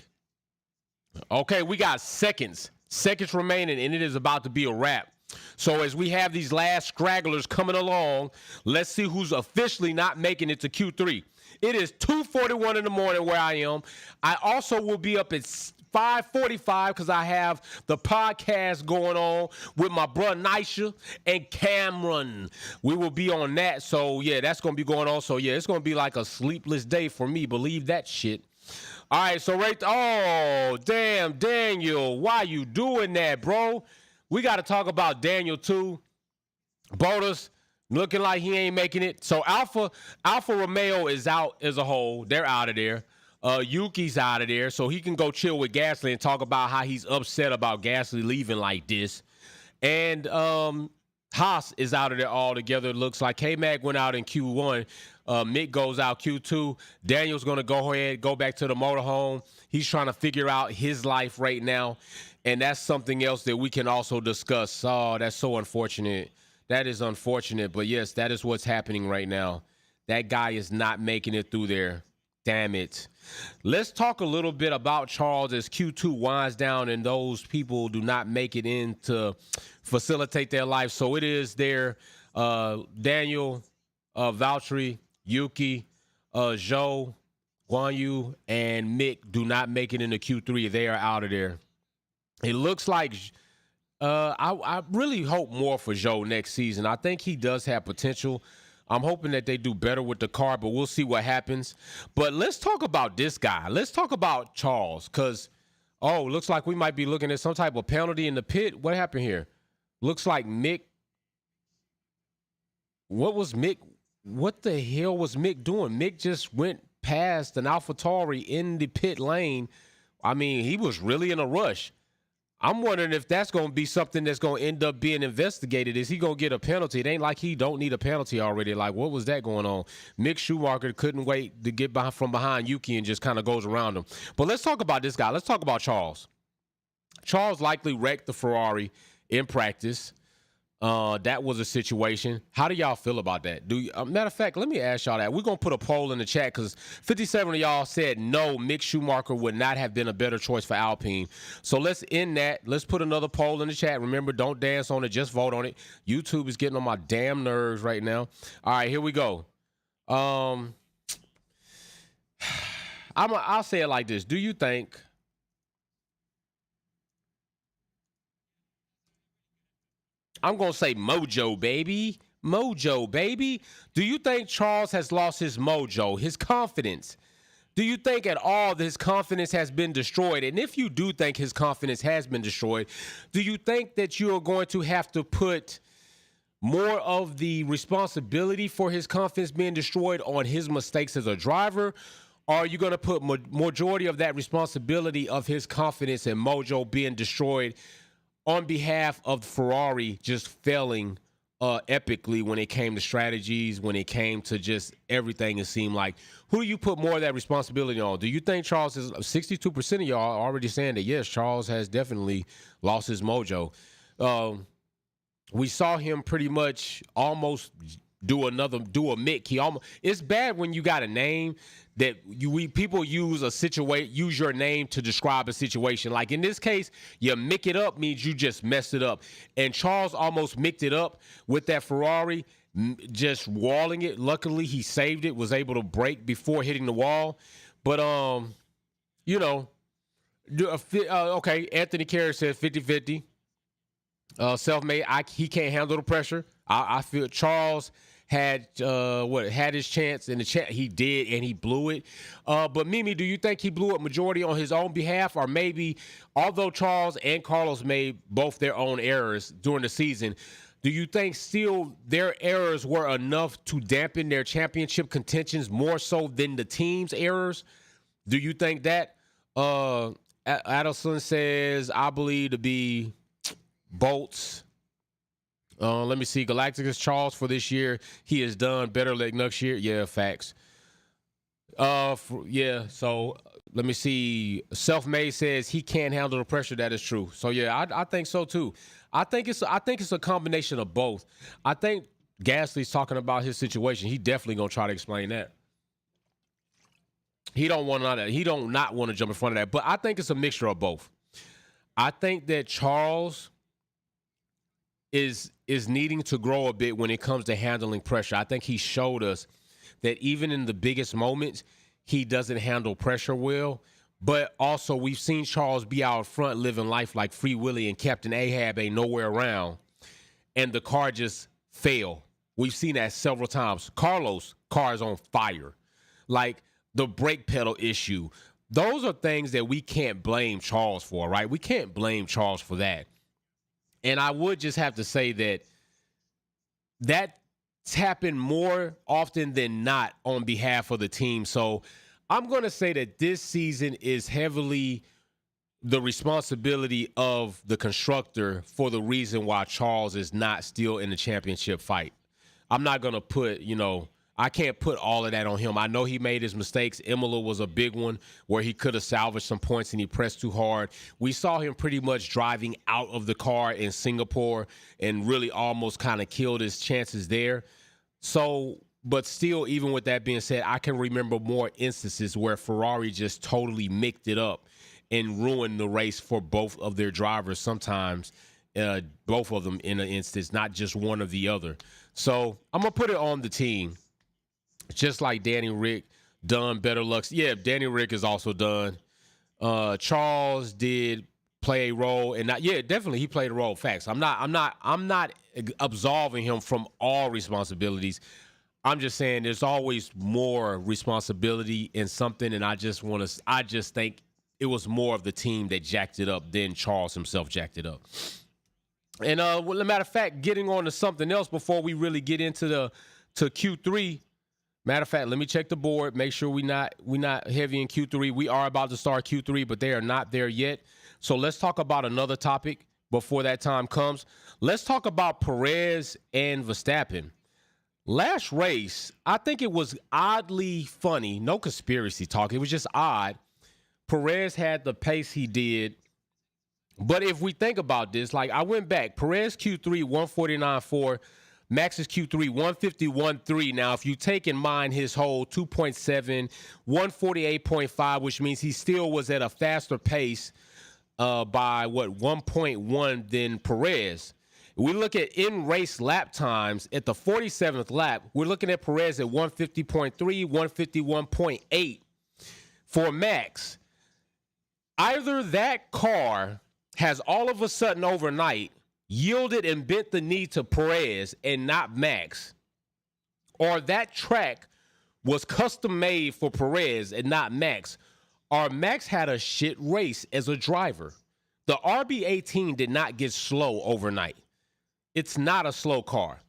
Okay, we got seconds. Seconds remaining, and it is about to be a wrap. So as we have these last stragglers coming along, let's see who's officially not making it to Q3. It is 2:41 in the morning where I am. I also will be up at 5:45 because I have the podcast going on with my brother Nisha and Cameron. We will be on that. So, yeah, that's going to be going on. So, yeah, it's going to be like a sleepless day for me. Believe that shit. All right, so oh, damn, Daniel, why you doing that, bro? We got to talk about Daniel, too. Bottas looking like he ain't making it. So Alfa Romeo is out as a whole. They're out of there. Yuki's out of there. So he can go chill with Gasly and talk about how he's upset about Gasly leaving like this. And Haas is out of there altogether. It looks like K-Mag went out in Q1. Mick goes out Q2. Daniel's going to go back to the motorhome. He's trying to figure out his life right now. And that's something else that we can also discuss. Oh, that's so unfortunate. That is unfortunate. But, yes, that is what's happening right now. That guy is not making it through there. Damn it. Let's talk a little bit about Charles as Q2 winds down and those people do not make it in to facilitate their life. So it is there. Daniel, Valtteri, Yuki, Zhou, Guan Yu, and Mick do not make it into Q3. They are out of there. It looks like I really hope more for Zhou next season. I think he does have potential. I'm hoping that they do better with the car, but we'll see what happens. But let's talk about this guy. Let's talk about Charles because, looks like we might be looking at some type of penalty in the pit. What happened here? Looks like Mick. What the hell was Mick doing? Mick just went past an AlphaTauri in the pit lane. I mean, he was really in a rush. I'm wondering if that's going to be something that's going to end up being investigated. Is he going to get a penalty? It ain't like he don't need a penalty already. Like, what was that going on? Mick Schumacher couldn't wait to get from behind Yuki and just kind of goes around him. But let's talk about this guy. Let's talk about Charles. Charles likely wrecked the Ferrari in practice. That was a situation. How do y'all feel about that? Matter of fact, let me ask y'all that. We're gonna put a poll in the chat because 57 of y'all said no, Mick Schumacher would not have been a better choice for Alpine. So let's end that. Let's put another poll in the chat. Remember, don't dance on it, just vote on it. YouTube is getting on my damn nerves right now. All right, here we go. I'll say it like this. Do you think I'm going to say mojo, baby. Mojo, baby. Do you think Charles has lost his mojo, his confidence? Do you think at all that his confidence has been destroyed? And if you do think his confidence has been destroyed, do you think that you are going to have to put more of the responsibility for his confidence being destroyed on his mistakes as a driver? Or are you going to put majority of that responsibility of his confidence and mojo being destroyed on behalf of Ferrari just failing epically when it came to strategies, when it came to just everything? It seemed like, who do you put more of that responsibility on? Do you think Charles is 62% of y'all are already saying that, yes, Charles has definitely lost his mojo. We saw him pretty much almost do a Mick. It's bad when you got a name that people use use your name to describe a situation. Like in this case, you Mick it up means you just messed it up. And Charles almost micked it up with that Ferrari, just walling it. Luckily, he saved it, was able to brake before hitting the wall. But, okay, Anthony Carey said 50-50. Self-made, he can't handle the pressure. I feel Charles had his chance in the chat. He did, and he blew it. But Mimi, do you think he blew it majority on his own behalf, or maybe, although Charles and Carlos made both their own errors during the season, do you think still their errors were enough to dampen their championship contentions more so than the team's errors? Do you think that? Adelson says, I believe to be Bolts. Let me see. Galacticus Charles for this year. He has done better like next year. Yeah, facts. So let me see. Self-made says he can't handle the pressure. That is true. So yeah, I think so too. I think it's a combination of both. I think Gasly's talking about his situation. He definitely gonna try to explain that. He don't not want to jump in front of that. But I think it's a mixture of both. I think that Charles is needing to grow a bit when it comes to handling pressure. I think he showed us that even in the biggest moments, he doesn't handle pressure well. But also, we've seen Charles be out front living life like Free Willy and Captain Ahab ain't nowhere around, and the car just failed. We've seen that several times. Carlos' car is on fire. Like the brake pedal issue. Those are things that we can't blame Charles for, right? We can't blame Charles for that. And I would just have to say that's happened more often than not on behalf of the team. So I'm going to say that this season is heavily the responsibility of the constructor for the reason why Charles is not still in the championship fight. I'm not going to put, I can't put all of that on him. I know he made his mistakes. Imola was a big one where he could have salvaged some points and he pressed too hard. We saw him pretty much driving out of the car in Singapore and really almost kind of killed his chances there. So, but still, even with that being said, I can remember more instances where Ferrari just totally micked it up and ruined the race for both of their drivers sometimes, both of them in an instance, not just one or the other. So I'm going to put it on the team. Just like Danny Rick done better lucks. Yeah, Danny Rick is also done. Charles did play a role, and definitely he played a role. Facts. I'm not absolving him from all responsibilities. I'm just saying there's always more responsibility in something, and I just think it was more of the team that jacked it up than Charles himself jacked it up. And as a matter of fact, getting on to something else before we really get into Q3. Matter of fact, let me check the board, make sure we not heavy in Q3. We are about to start Q3, but they are not there yet. So let's talk about another topic before that time comes. Let's talk about Perez and Verstappen. Last race, I think it was oddly funny. No conspiracy talk. It was just odd. Perez had the pace he did But if we think about this, like I went back, Perez Q3 149.4, Max's Q3 151.3. Now, if you take in mind his whole 2.7, 148.5, which means he still was at a faster pace by 1.1 than Perez. We look at in-race lap times at the 47th lap. We're looking at Perez at 150.3, 151.8 for Max. Either that car has all of a sudden overnight yielded and bent the knee to Perez and not Max, or that track was custom made for Perez and not Max, or Max had a shit race as a driver. The RB18 did not get slow overnight. It's not a slow car.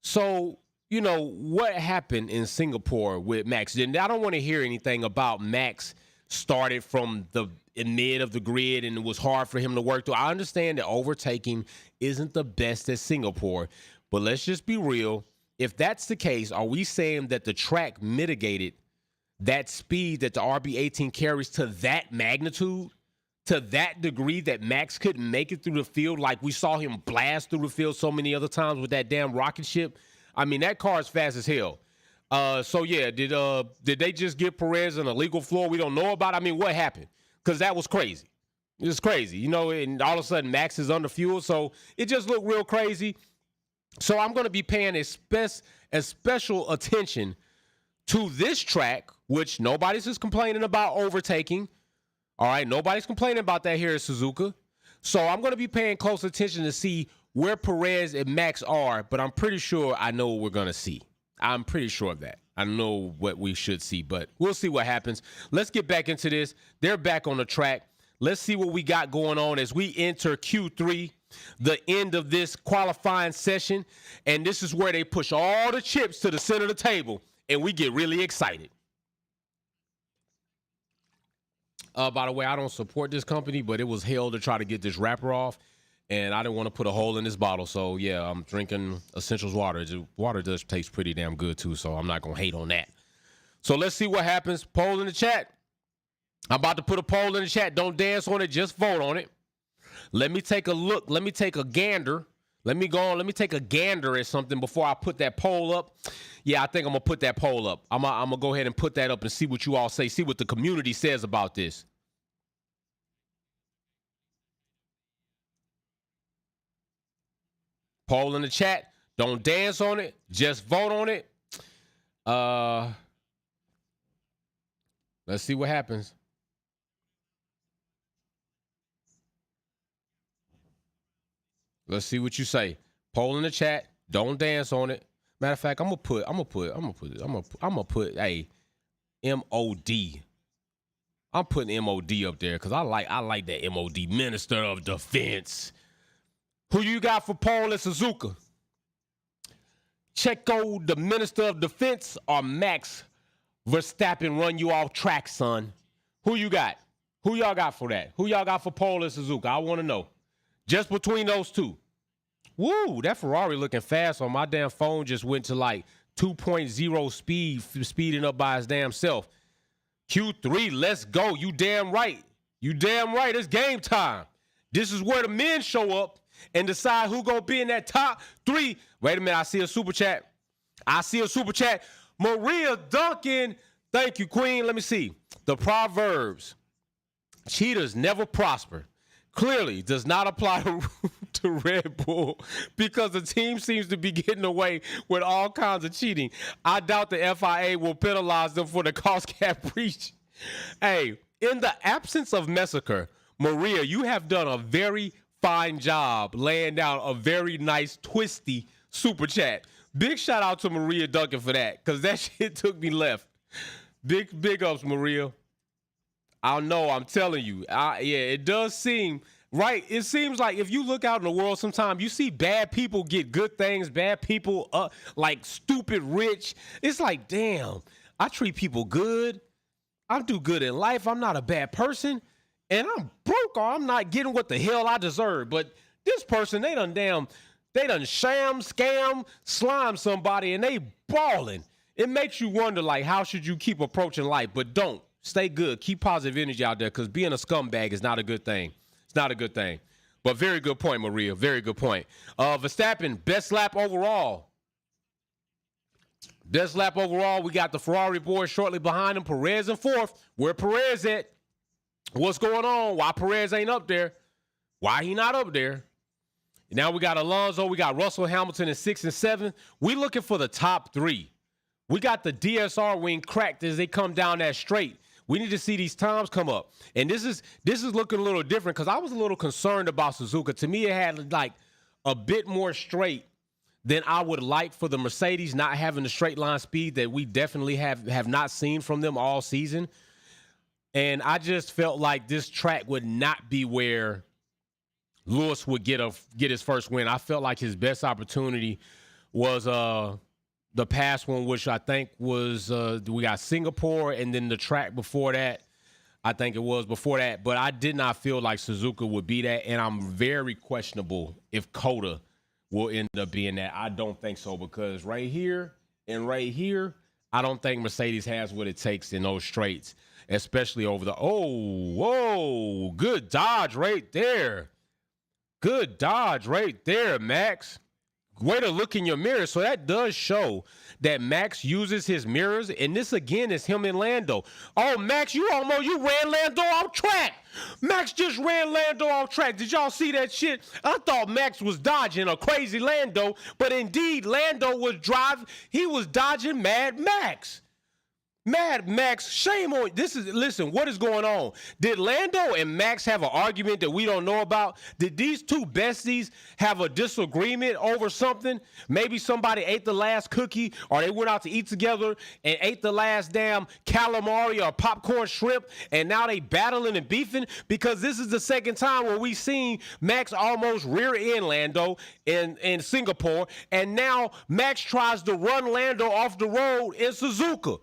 So, you know, what happened in Singapore with Max? And I don't want to hear anything about Max started from the mid of the grid and it was hard for him to work through. I understand that overtaking isn't the best at Singapore, but let's just be real. If that's the case, are we saying that the track mitigated that speed that the RB18 carries to that magnitude? To that degree that Max couldn't make it through the field like we saw him blast through the field so many other times with that damn rocket ship? I mean, that car is fast as hell. So, yeah, did they just give Perez an illegal floor we don't know about? I mean, what happened? Because that was crazy. It was crazy, you know, and all of a sudden Max is under fuel, so it just looked real crazy. So I'm going to be paying a special attention to this track, which nobody's just complaining about overtaking. All right, nobody's complaining about that here at Suzuka. So I'm going to be paying close attention to see where Perez and Max are, but I'm pretty sure I know what we're going to see. I'm pretty sure of that. I know what we should see, but we'll see what happens. Let's get back into this. They're back on the track. Let's see what we got going on as we enter Q3, the end of this qualifying session. And this is where they push all the chips to the center of the table, and we get really excited. By the way, I don't support this company, but it was hell to try to get this wrapper off, and I didn't want to put a hole in this bottle. So, yeah, I'm drinking Essentials water. Water does taste pretty damn good, too, so I'm not going to hate on that. So let's see what happens. Poll in the chat. I'm about to put a poll in the chat. Don't dance on it. Just vote on it. Let me take a look. Let me take a gander. Let me go on. Let me take a gander at something before I put that poll up. Yeah, I think I'm going to put that poll up. I'm going to go ahead and put that up and see what you all say. See what the community says about this. Poll in the chat. Don't dance on it. Just vote on it. Let's see what happens. Let's see what you say. Poll in the chat. Don't dance on it. Matter of fact, I'm gonna put a MOD. I'm putting MOD up there because I like that MOD, Minister of Defense. Who you got for poll at Suzuka? Checo, the Minister of Defense, or Max Verstappen run you off track, son? Who you got? Who y'all got for that? Who y'all got for poll at Suzuka? I want to know. Just between those two. Woo, that Ferrari looking fast on my damn phone just went to like 2.0 speed, speeding up by his damn self. Q3, let's go. You damn right. You damn right. It's game time. This is where the men show up and decide who gonna be in that top three. Wait a minute, I see a super chat. Maria Duncan, thank you, Queen. Let me see. The Proverbs, cheaters never prosper, clearly does not apply to Red Bull because the team seems to be getting away with all kinds of cheating. I doubt the FIA will penalize them for the cost cap breach. Hey, in the absence of massacre, Maria, you have done a very fine job laying down a very nice, twisty super chat. Big shout out to Maria Duncan for that, because that shit took me left. Big ups, Maria. I know, I'm telling you. Yeah, it does seem, right? It seems like if you look out in the world sometimes, you see bad people get good things, bad people like stupid rich. It's like, damn, I treat people good. I do good in life. I'm not a bad person. And I'm broke or I'm not getting what the hell I deserve. But this person, they done sham, scam, slime somebody, and they balling. It makes you wonder, like, how should you keep approaching life? But don't. Stay good. Keep positive energy out there, because being a scumbag is not a good thing. It's not a good thing. But very good point, Maria. Very good point. Verstappen, best lap overall. Best lap overall. We got the Ferrari boys shortly behind him. Perez in fourth. Where Perez at? What's going on? Why Perez ain't up there? Why he not up there? Now we got Alonso. We got Russell, Hamilton in 6 and 7. We looking for the top 3. We got the DSR wing cracked as they come down that straight. We need to see these times come up. And this is looking a little different because I was a little concerned about Suzuka. To me, it had like a bit more straight than I would like for the Mercedes, not having the straight line speed that we definitely have not seen from them all season. And I just felt like this track would not be where Lewis would get his first win. I felt like his best opportunity was the past one, which I think was we got Singapore, and then the track before that, I think it was before that. But I did not feel like Suzuka would be that, and I'm very questionable if Coda will end up being that. I don't think so, because right here and right here, I don't think Mercedes has what it takes in those straights, especially over the whoa, good dodge right there. Good dodge right there, Max. Way to look in your mirror. So that does show that Max uses his mirrors. And this, again, is him and Lando. Oh, Max, you ran Lando off track. Max just ran Lando off track. Did y'all see that shit? I thought Max was dodging a crazy Lando. But indeed, Lando was dodging Mad Max. Mad Max, shame on listen, what is going on? Did Lando and Max have an argument that we don't know about? Did these two besties have a disagreement over something? Maybe somebody ate the last cookie, or they went out to eat together and ate the last damn calamari or popcorn shrimp, and now they battling and beefing? Because this is the second time where we seen Max almost rear end Lando in Singapore, and now Max tries to run Lando off the road in Suzuka.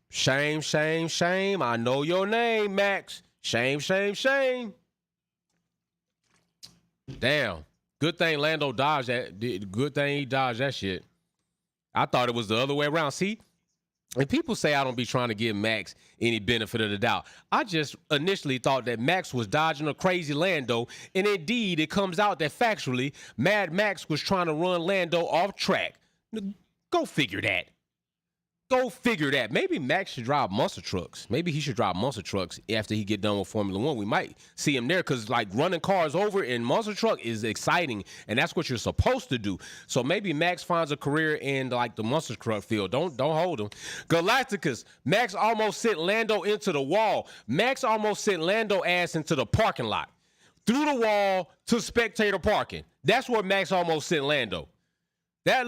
Shame, shame, shame. I know your name, Max. Shame, shame, shame. Damn. Good thing Lando dodged that. Good thing he dodged that shit. I thought it was the other way around. See, and people say I don't be trying to give Max any benefit of the doubt. I just initially thought that Max was dodging a crazy Lando, and indeed it comes out that factually Mad Max was trying to run Lando off track. Go figure that. Go figure that. Maybe Max should drive muscle trucks. Maybe he should drive muscle trucks after he get done with Formula One. We might see him there, because like running cars over in muscle truck is exciting, and that's what you're supposed to do. So maybe Max finds a career in like the muscle truck field. Don't hold him. Galacticus. Max almost sent Lando into the wall. Max almost sent Lando ass into the parking lot, through the wall to spectator parking. That's where Max almost sent Lando. That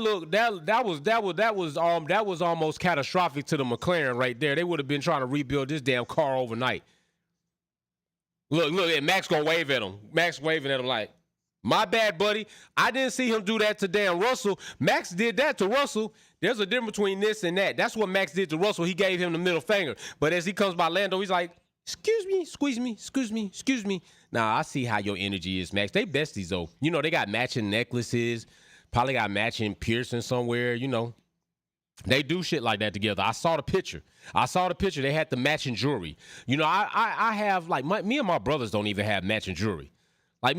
was almost catastrophic to the McLaren right there. They would have been trying to rebuild this damn car overnight. Look, and Max gonna wave at him. Max waving at him like, my bad, buddy. I didn't see him do that to damn Russell. Max did that to Russell. There's a difference between this and that. That's what Max did to Russell. He gave him the middle finger. But as he comes by Lando, he's like, excuse me, squeeze me, excuse me, excuse me. Nah, I see how your energy is, Max. They besties, though. You know, they got matching necklaces. Probably got matching piercing somewhere, you know. They do shit like that together. I saw the picture. They had the matching jewelry. You know, I have, like, me and my brothers don't even have matching jewelry. I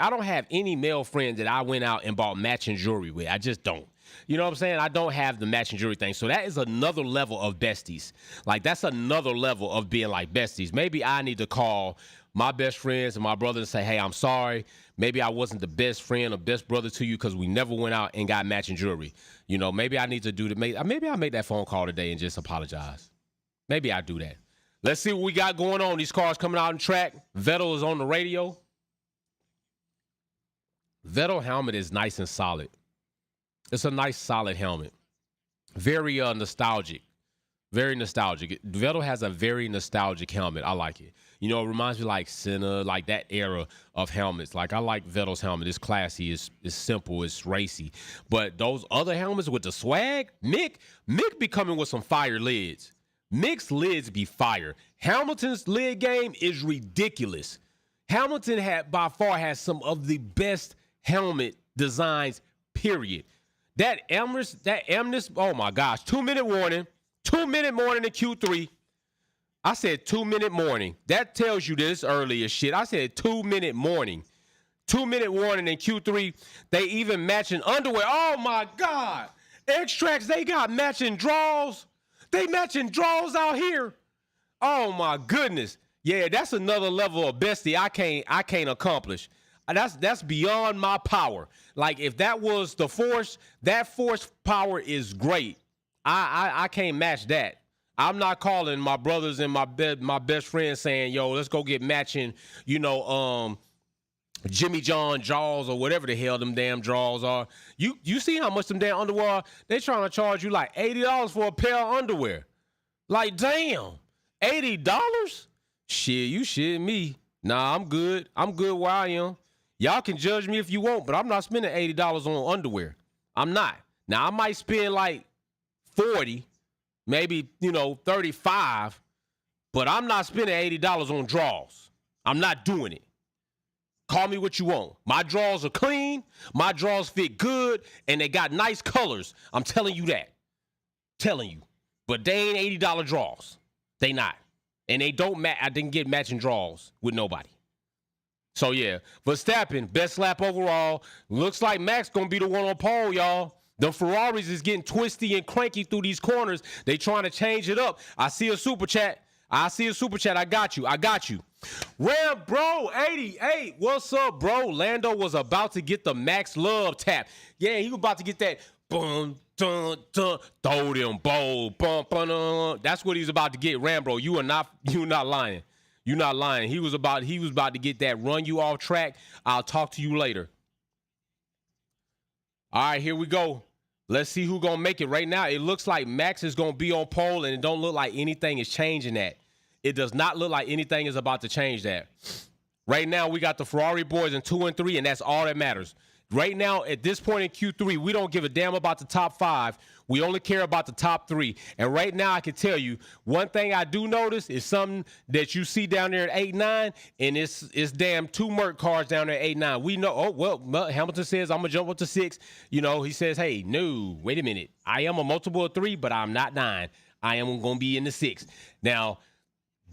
don't have any male friends that I went out and bought matching jewelry with. I just don't. You know what I'm saying? I don't have the matching jewelry thing. So that is another level of besties. Like, that's another level of being like besties. Maybe I need to call my best friends and my brothers and say, hey, I'm sorry. Maybe I wasn't the best friend or best brother to you because we never went out and got matching jewelry. You know, maybe I need to do that. Maybe I'll make that phone call today and just apologize. Maybe I do that. Let's see what we got going on. These cars coming out on track. Vettel is on the radio. Vettel helmet is nice and solid. It's a nice, solid helmet. Very nostalgic. Very nostalgic. Vettel has a very nostalgic helmet. I like it. You know, it reminds me like Senna, like that era of helmets. Like, I like Vettel's helmet. It's classy. It's simple. It's racy. But those other helmets with the swag, Mick be coming with some fire lids. Mick's lids be fire. Hamilton's lid game is ridiculous. Hamilton by far has some of the best helmet designs, period. That Emrys, oh my gosh, 2 minute warning. 2 minute warning in Q3. I said 2-minute warning. That tells you this early as shit. I said 2-minute warning. 2-minute warning in Q3. They even matching underwear. Oh my God. Extracts, they got matching draws. They matching draws out here. Oh my goodness. Yeah, that's another level of bestie I can't accomplish. That's beyond my power. Like if that was the force, that force power is great. I can't match that. I'm not calling my brothers and my best friends saying, yo, let's go get matching, Jimmy John draws or whatever the hell them damn draws are. You see how much them damn underwear are? They trying to charge you like $80 for a pair of underwear. Like, damn, $80? Shit, you shit me. Nah, I'm good. I'm good where I am. Y'all can judge me if you want, but I'm not spending $80 on underwear. I'm not. Now, I might spend like 40, maybe, 35, but I'm not spending $80 on draws. I'm not doing it. Call me what you want. My draws are clean. My draws fit good, and they got nice colors. I'm telling you that. Telling you. But they ain't $80 draws. They not. And they don't I didn't get matching draws with nobody. So, yeah. Verstappen, best lap overall. Looks like Max going to be the one on pole, y'all. The Ferraris is getting twisty and cranky through these corners. They trying to change it up. I see a super chat. I got you. Ram, bro, 88. What's up, bro? Lando was about to get the Max Love tap. Yeah, he was about to get that boom, dun, dun, throw them bowl, bum, bum. That's what he's about to get. Ram, bro, you're not lying. You're not lying. He was about to get that run you off track. I'll talk to you later. All right, here we go. Let's see who's going to make it. Right now, it looks like Max is going to be on pole, and it don't look like anything is changing that. It does not look like anything is about to change that. Right now, we got the Ferrari boys in 2 and 3, and that's all that matters. Right now, at this point in Q3, we don't give a damn about the top 5. We only care about the top 3. And right now, I can tell you, one thing I do notice is something that you see down there at 8-9, and it's damn 2 Merc cars down there at 8-9. We know, well, Hamilton says, I'm going to jump up to 6. He says, hey, no, wait a minute. I am a multiple of 3, but I'm not 9. I am going to be in the 6. Now,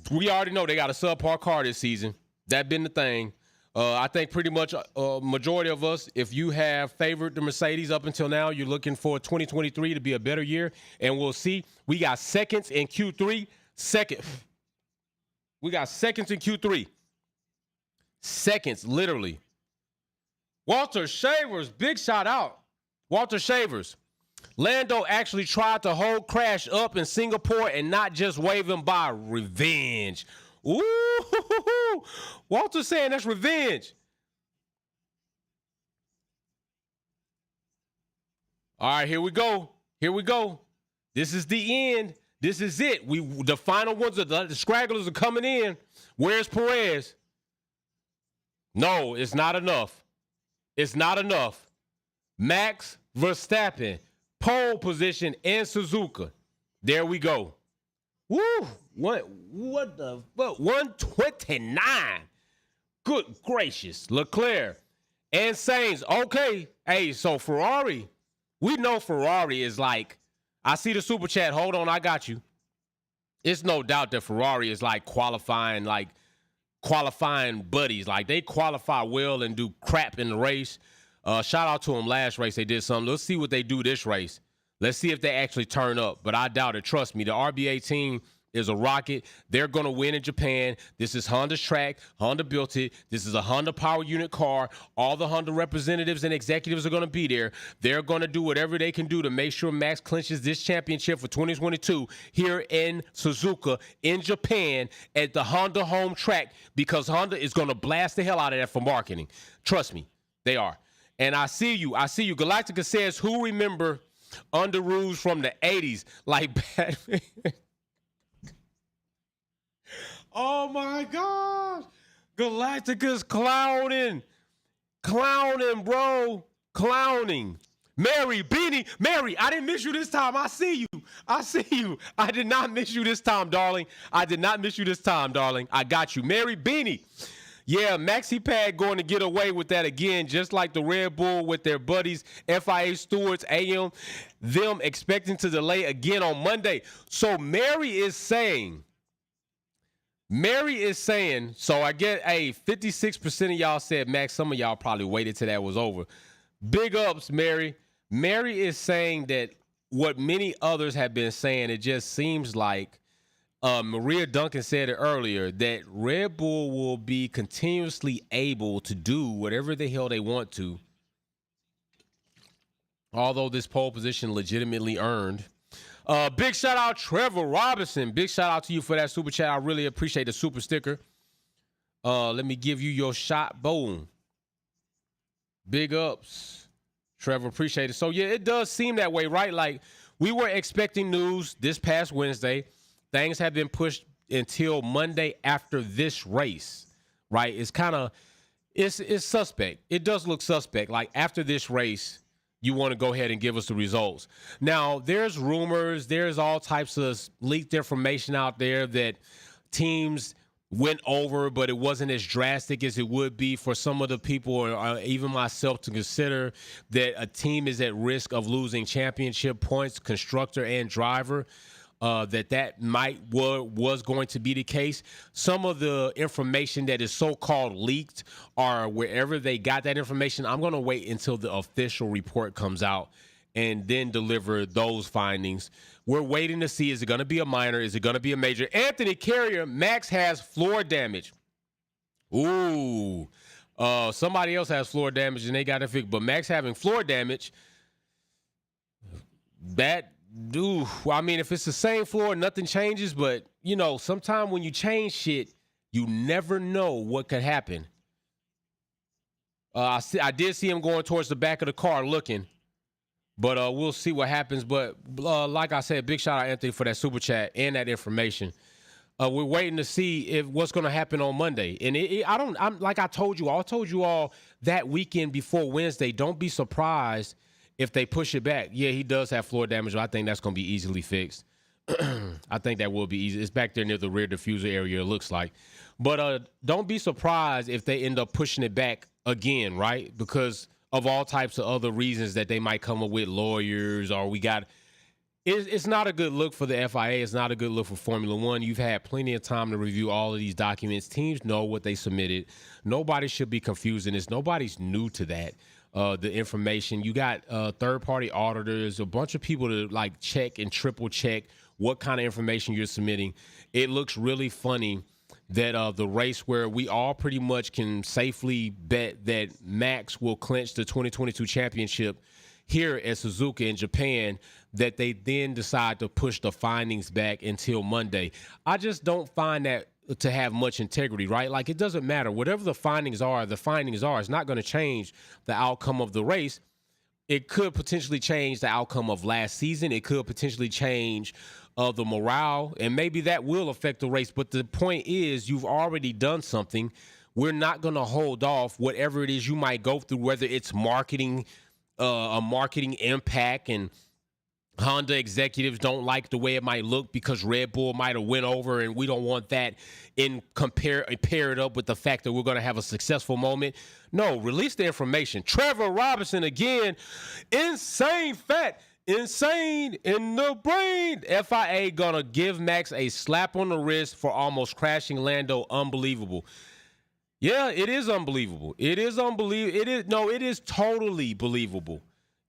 we already know they got a subpar car this season. That been the thing. I think pretty much majority of us, if you have favored the Mercedes up until now, you're looking for 2023 to be a better year. And we'll see. We got seconds in Q3. We got seconds in Q3. Seconds, literally. Walter Shavers, big shout out. Walter Shavers. Lando actually tried to hold Crash up in Singapore and not just wave him by. Revenge. Ooh, Walter saying that's revenge. All right, here we go. This is the end. This is it. The final ones, the scragglers are coming in. Where's Perez? No, it's not enough. Max Verstappen, pole position in Suzuka. There we go. Woo! What the fuck? 129. Good gracious. Leclerc and Sainz. Okay. Hey, so Ferrari. We know Ferrari is like, I see the super chat. Hold on, I got you. It's no doubt that Ferrari is like qualifying buddies. Like they qualify well and do crap in the race. Shout out to them last race. They did something. Let's see what they do this race. Let's see if they actually turn up. But I doubt it. Trust me. The RBA team is a rocket. They're going to win in Japan. This is Honda's track. Honda built it. This is a Honda power unit car. All the Honda representatives and executives are going to be there. They're going to do whatever they can do to make sure Max clinches this championship for 2022 here in Suzuka in Japan at the Honda home track because Honda is going to blast the hell out of that for marketing. Trust me, they are. And I see you. Galactica says, who remember under rules from the 80s like Batman? Oh, my gosh. Galactica's clowning, bro. Clowning. Mary, Beanie. Mary, I didn't miss you this time. I see you. I did not miss you this time, darling. I got you. Mary, Beanie. Yeah, Maxi Pad going to get away with that again, just like the Red Bull with their buddies, FIA stewards, AM, them expecting to delay again on Monday. So Mary is saying Mary is saying, so I get 56% of y'all said Max. Some of y'all probably waited till that was over. Big ups, Mary. Mary is saying that what many others have been saying, it just seems like Maria Duncan said it earlier, that Red Bull will be continuously able to do whatever the hell they want to, although this pole position legitimately earned. Big shout out Trevor Robinson. Big shout out to you for that super chat. I really appreciate the super sticker. Let me give you your shot. Boom. Big ups, Trevor. Appreciate it. So yeah, it does seem that way, right? Like we were expecting news this past Wednesday. Things have been pushed until Monday after this race, right? It's kind of it's suspect. It does look suspect. Like after this race, you want to go ahead and give us the results. Now, there's rumors, there's all types of leaked information out there that teams went over, but it wasn't as drastic as it would be for some of the people, or even myself, to consider that a team is at risk of losing championship points, constructor and driver. That was going to be the case. Some of the information that is so-called leaked, or wherever they got that information, I'm going to wait until the official report comes out and then deliver those findings. We're waiting to see, is it going to be a minor? Is it going to be a major? Anthony Carrier, Max has floor damage. Ooh. Somebody else has floor damage and they got it fixed, but Max having floor damage, I mean, if it's the same floor, nothing changes. But, you know, sometimes when you change shit, you never know what could happen. I did see him going towards the back of the car looking. But we'll see what happens. But like I said, big shout out, Anthony, for that super chat and that information. We're waiting to see if what's going to happen on Monday. And I'm like I told you all that weekend before Wednesday, don't be surprised if they push it back. Yeah, he does have floor damage, but I think that's going to be easily fixed. I think that will be easy. It's back there near the rear diffuser area, it looks like. But don't be surprised if they end up pushing it back again, right? Because of all types of other reasons that they might come up with, lawyers, or it's not a good look for the FIA. It's not a good look for Formula One. You've had plenty of time to review all of these documents. Teams know what they submitted. Nobody should be confused in this. Nobody's new to that. The information. You got third-party auditors, a bunch of people to like check and triple check what kind of information you're submitting. It looks really funny that the race where we all pretty much can safely bet that Max will clinch the 2022 championship here at Suzuka in Japan, that they then decide to push the findings back until Monday. I just don't find that to have much integrity, right? Like, it doesn't matter. Whatever the findings are. It's not going to change the outcome of the race. It could potentially change the outcome of last season. It could potentially change the morale, and maybe that will affect the race. But the point is, you've already done something. We're not going to hold off whatever it is you might go through, whether it's marketing, a marketing impact, and Honda executives don't like the way it might look because Red Bull might have went over, and we don't want that pair it up with the fact that we're going to have a successful moment. No, release the information. Trevor Robinson again, insane in the brain. FIA gonna give Max a slap on the wrist for almost crashing Lando. Unbelievable. Yeah, it is unbelievable. It is totally believable.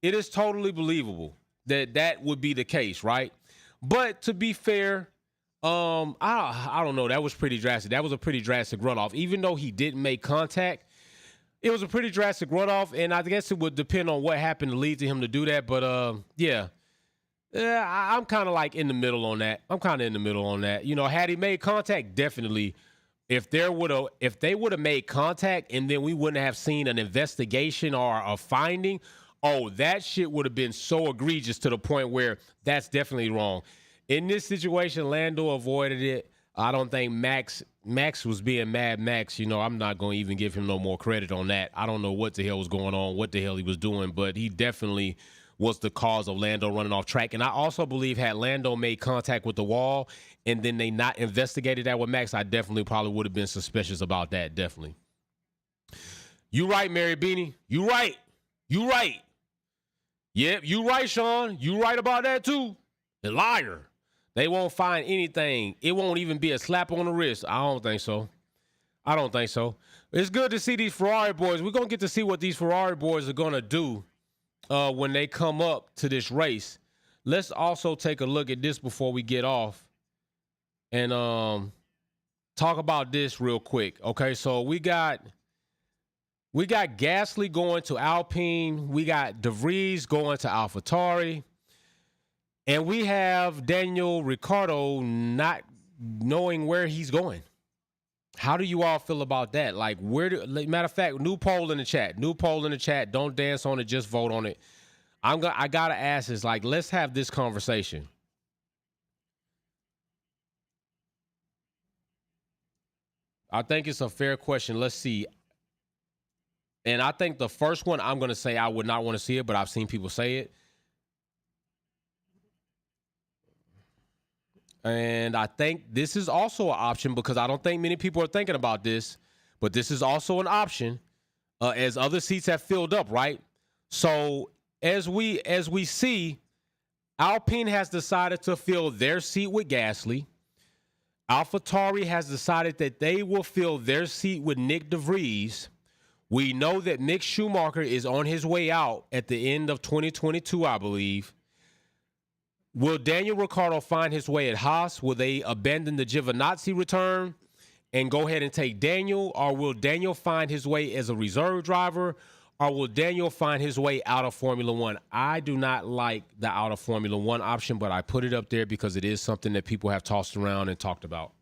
It is totally believable that would be the case, right? But to be fair, I don't know. That was pretty drastic. That was a pretty drastic runoff. Even though he didn't make contact, it was a pretty drastic runoff, and I guess it would depend on what happened to lead to him to do that. But yeah, I'm kind of like in the middle on that. You know, had he made contact, definitely. If they would have made contact, and then we wouldn't have seen an investigation or a finding, that shit would have been so egregious to the point where that's definitely wrong. In this situation, Lando avoided it. I don't think Max was being Mad Max. You know, I'm not going to even give him no more credit on that. I don't know what the hell was going on, what the hell he was doing, but he definitely was the cause of Lando running off track. And I also believe had Lando made contact with the wall and then they not investigated that with Max, I definitely probably would have been suspicious about that, definitely. You right, Mary Beanie. You right. Yep, you right, Sean. You right about that too. The liar. They won't find anything. It won't even be a slap on the wrist. I don't think so. I don't think so. It's good to see these Ferrari boys. We're going to get to see what these Ferrari boys are going to do when they come up to this race. Let's also take a look at this before we get off and talk about this real quick. Okay, so we got Gasly going to Alpine. We got De Vries going to AlphaTauri. And we have Daniel Ricciardo not knowing where he's going. How do you all feel about that? Like, matter of fact, new poll in the chat. New poll in the chat. Don't dance on it. Just vote on it. I gotta ask this. Like, let's have this conversation. I think it's a fair question. Let's see. And I think the first one, I'm gonna say I would not want to see it, but I've seen people say it. And I think this is also an option because I don't think many people are thinking about this, but this is also an option as other seats have filled up, right? So as we see, Alpine has decided to fill their seat with Gasly. AlphaTauri has decided that they will fill their seat with Nick De Vries. We know that Mick Schumacher is on his way out at the end of 2022, I believe. Will Daniel Ricciardo find his way at Haas? Will they abandon the Giovinazzi return and go ahead and take Daniel? Or will Daniel find his way as a reserve driver? Or will Daniel find his way out of Formula One? I do not like the out of Formula One option, but I put it up there because it is something that people have tossed around and talked about.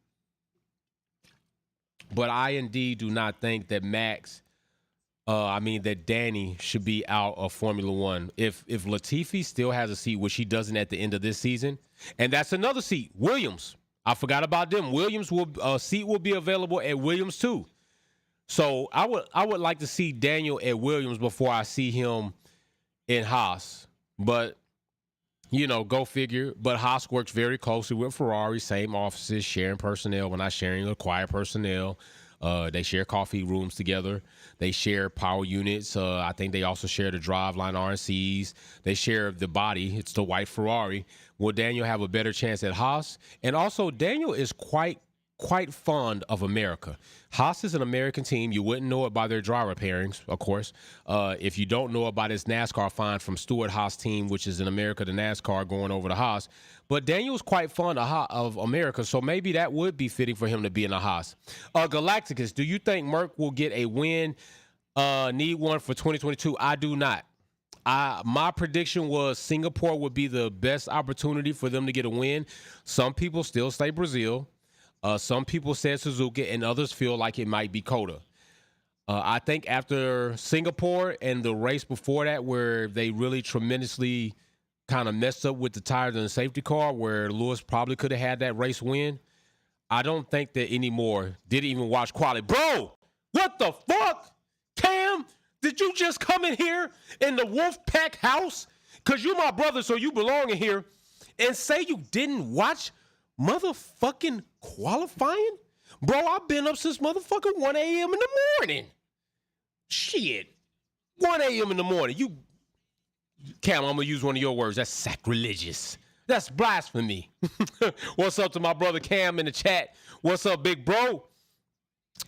But I indeed do not think that that Danny should be out of Formula One. If Latifi still has a seat, which he doesn't at the end of this season, and that's another seat, Williams. I forgot about them. Williams seat will be available at Williams too. So I would like to see Daniel at Williams before I see him in Haas. But go figure. But Haas works very closely with Ferrari, same offices, sharing personnel. We're not sharing acquired personnel. They share coffee rooms together. They share power units. I think they also share the driveline RNCs. They share the body. It's the white Ferrari. Will Daniel have a better chance at Haas? And also, Daniel is quite fond of America. Haas is an American team. You wouldn't know it by their driver pairings, of course. If you don't know about his NASCAR find from Stewart Haas team, which is in America, the NASCAR going over to Haas. But Daniel's quite fond of America, so maybe that would be fitting for him to be in a Haas. Galacticus, do you think Merck will get a win? Need one for 2022? I do not. My prediction was Singapore would be the best opportunity for them to get a win. Some people still say Brazil. Some people said Suzuka, and others feel like it might be Coda. I think after Singapore and the race before that, where they really tremendously kind of messed up with the tires and the safety car, where Lewis probably could have had that race win, I don't think that anymore. Didn't even watch quality. Bro, what the fuck? Cam, did you just come in here in the Wolfpack house? Because you my brother, so you belong in here, and say you didn't watch motherfucking qualifying? Bro, I've been up since motherfucking 1 a.m. in the morning. Shit. 1 a.m. in the morning. Cam, I'm going to use one of your words. That's sacrilegious. That's blasphemy. What's up to my brother Cam in the chat? What's up, big bro?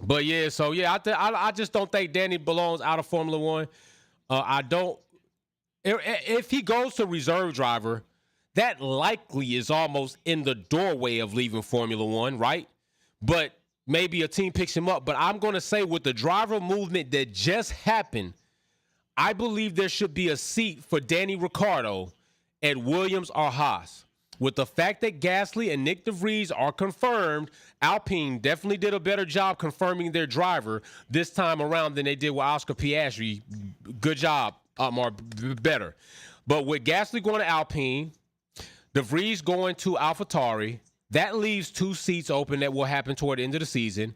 But yeah, so yeah, I just don't think Danny belongs out of Formula One. I don't. If he goes to reserve driver, that likely is almost in the doorway of leaving Formula One, right? But maybe a team picks him up. But I'm going to say with the driver movement that just happened, I believe there should be a seat for Danny Ricciardo at Williams or Haas. With the fact that Gasly and Nick De Vries are confirmed, Alpine definitely did a better job confirming their driver this time around than they did with Oscar Piastri. Good job, Otmar, better. But with Gasly going to Alpine, De Vries going to AlphaTauri, that leaves 2 seats open that will happen toward the end of the season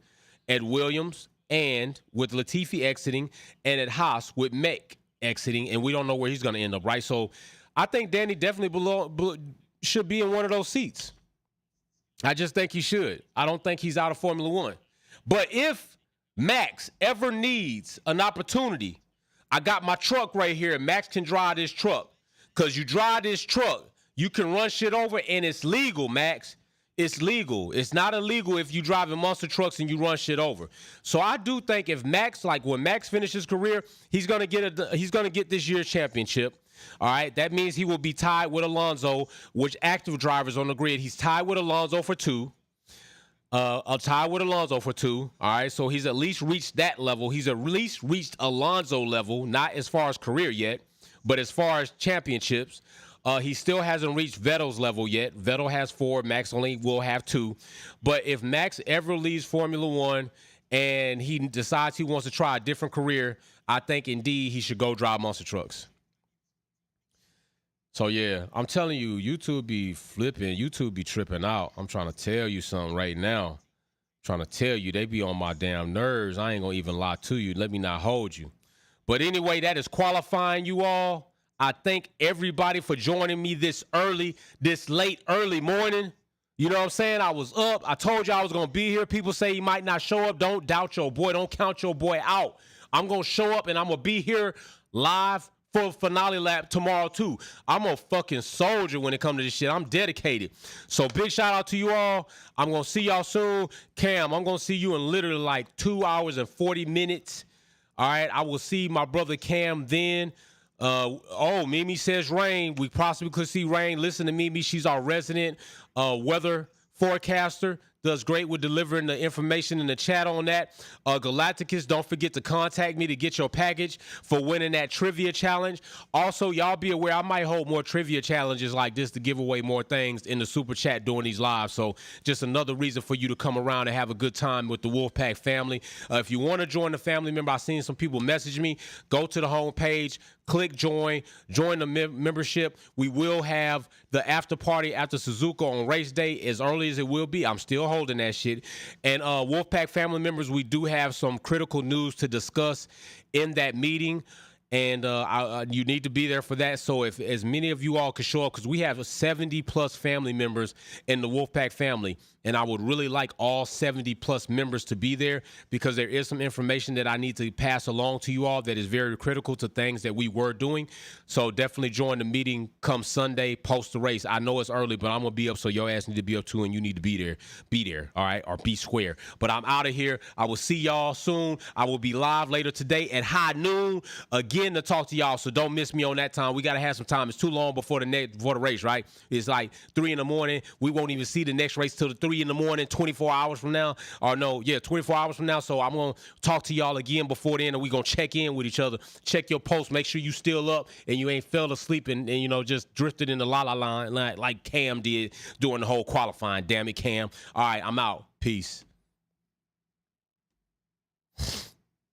at Williams and with Latifi exiting, and at Haas with Mick exiting, and we don't know where he's going to end up, right? So I think Danny definitely should be in one of those seats. I just think he should. I don't think he's out of Formula One. But if Max ever needs an opportunity, I got my truck right here, and Max can drive this truck. Because you drive this truck, You can run shit over, and it's legal, Max. It's legal. It's not illegal if you driving monster trucks and you run shit over. So I do think if Max, like when Max finishes his career, he's gonna get this year's championship. All right, that means he will be tied with Alonso, which active drivers on the grid. He's tied with Alonso for 2. Tied with Alonso for 2. All right, so he's at least reached that level. He's at least reached Alonso level, not as far as career yet, but as far as championships. He still hasn't reached Vettel's level yet. Vettel has 4. Max only will have 2. But if Max ever leaves Formula One and he decides he wants to try a different career, I think indeed he should go drive monster trucks. So, yeah, I'm telling you, YouTube be flipping. YouTube be tripping out. I'm trying to tell you something right now. Trying to tell you, they be on my damn nerves. I ain't going to even lie to you. Let me not hold you. But anyway, that is qualifying, you all. I thank everybody for joining me this late early morning. You know what I'm saying? I was up. I told you I was going to be here. People say he might not show up. Don't doubt your boy. Don't count your boy out. I'm going to show up, and I'm going to be here live for finale lap tomorrow, too. I'm a fucking soldier when it comes to this shit. I'm dedicated. So big shout out to you all. I'm going to see y'all soon. Cam, I'm going to see you in literally like 2 hours and 40 minutes. All right? I will see my brother Cam then. Mimi says rain. We possibly could see rain. Listen to Mimi. She's our resident weather forecaster. Does great with delivering the information in the chat on that. Galacticus, don't forget to contact me to get your package for winning that trivia challenge. Also, y'all be aware I might hold more trivia challenges like this to give away more things in the super chat during these lives. So just another reason for you to come around and have a good time with the Wolfpack family. If you want to join the family member, I've seen some people message me. Go to the homepage. Click join the membership. We will have the after party after Suzuka on race day as early as it will be. I'm still holding that shit. And Wolfpack family members, we do have some critical news to discuss in that meeting. And you need to be there for that. So if as many of you all could show up, because we have 70 plus family members in the Wolfpack family. And I would really like all 70 plus members to be there because there is some information that I need to pass along to you all that is very critical to things that we were doing. So definitely join the meeting come Sunday post the race. I know it's early, but I'm going to be up, so your ass need to be up too, and you need to be there. Be there, all right, or be square. But I'm out of here. I will see y'all soon. I will be live later today at high noon again to talk to y'all, so don't miss me on that time. We got to have some time. It's too long before the race, right? It's like 3 in the morning. We won't even see the next race till the 3 in the morning, 24 hours from now. Or no, yeah, 24 hours from now. So I'm going to talk to y'all again before then, and we're going to check in with each other. Check your post. Make sure you still up and you ain't fell asleep and you know, just drifted in the la-la line like Cam did during the whole qualifying. Damn it, Cam. All right, I'm out. Peace.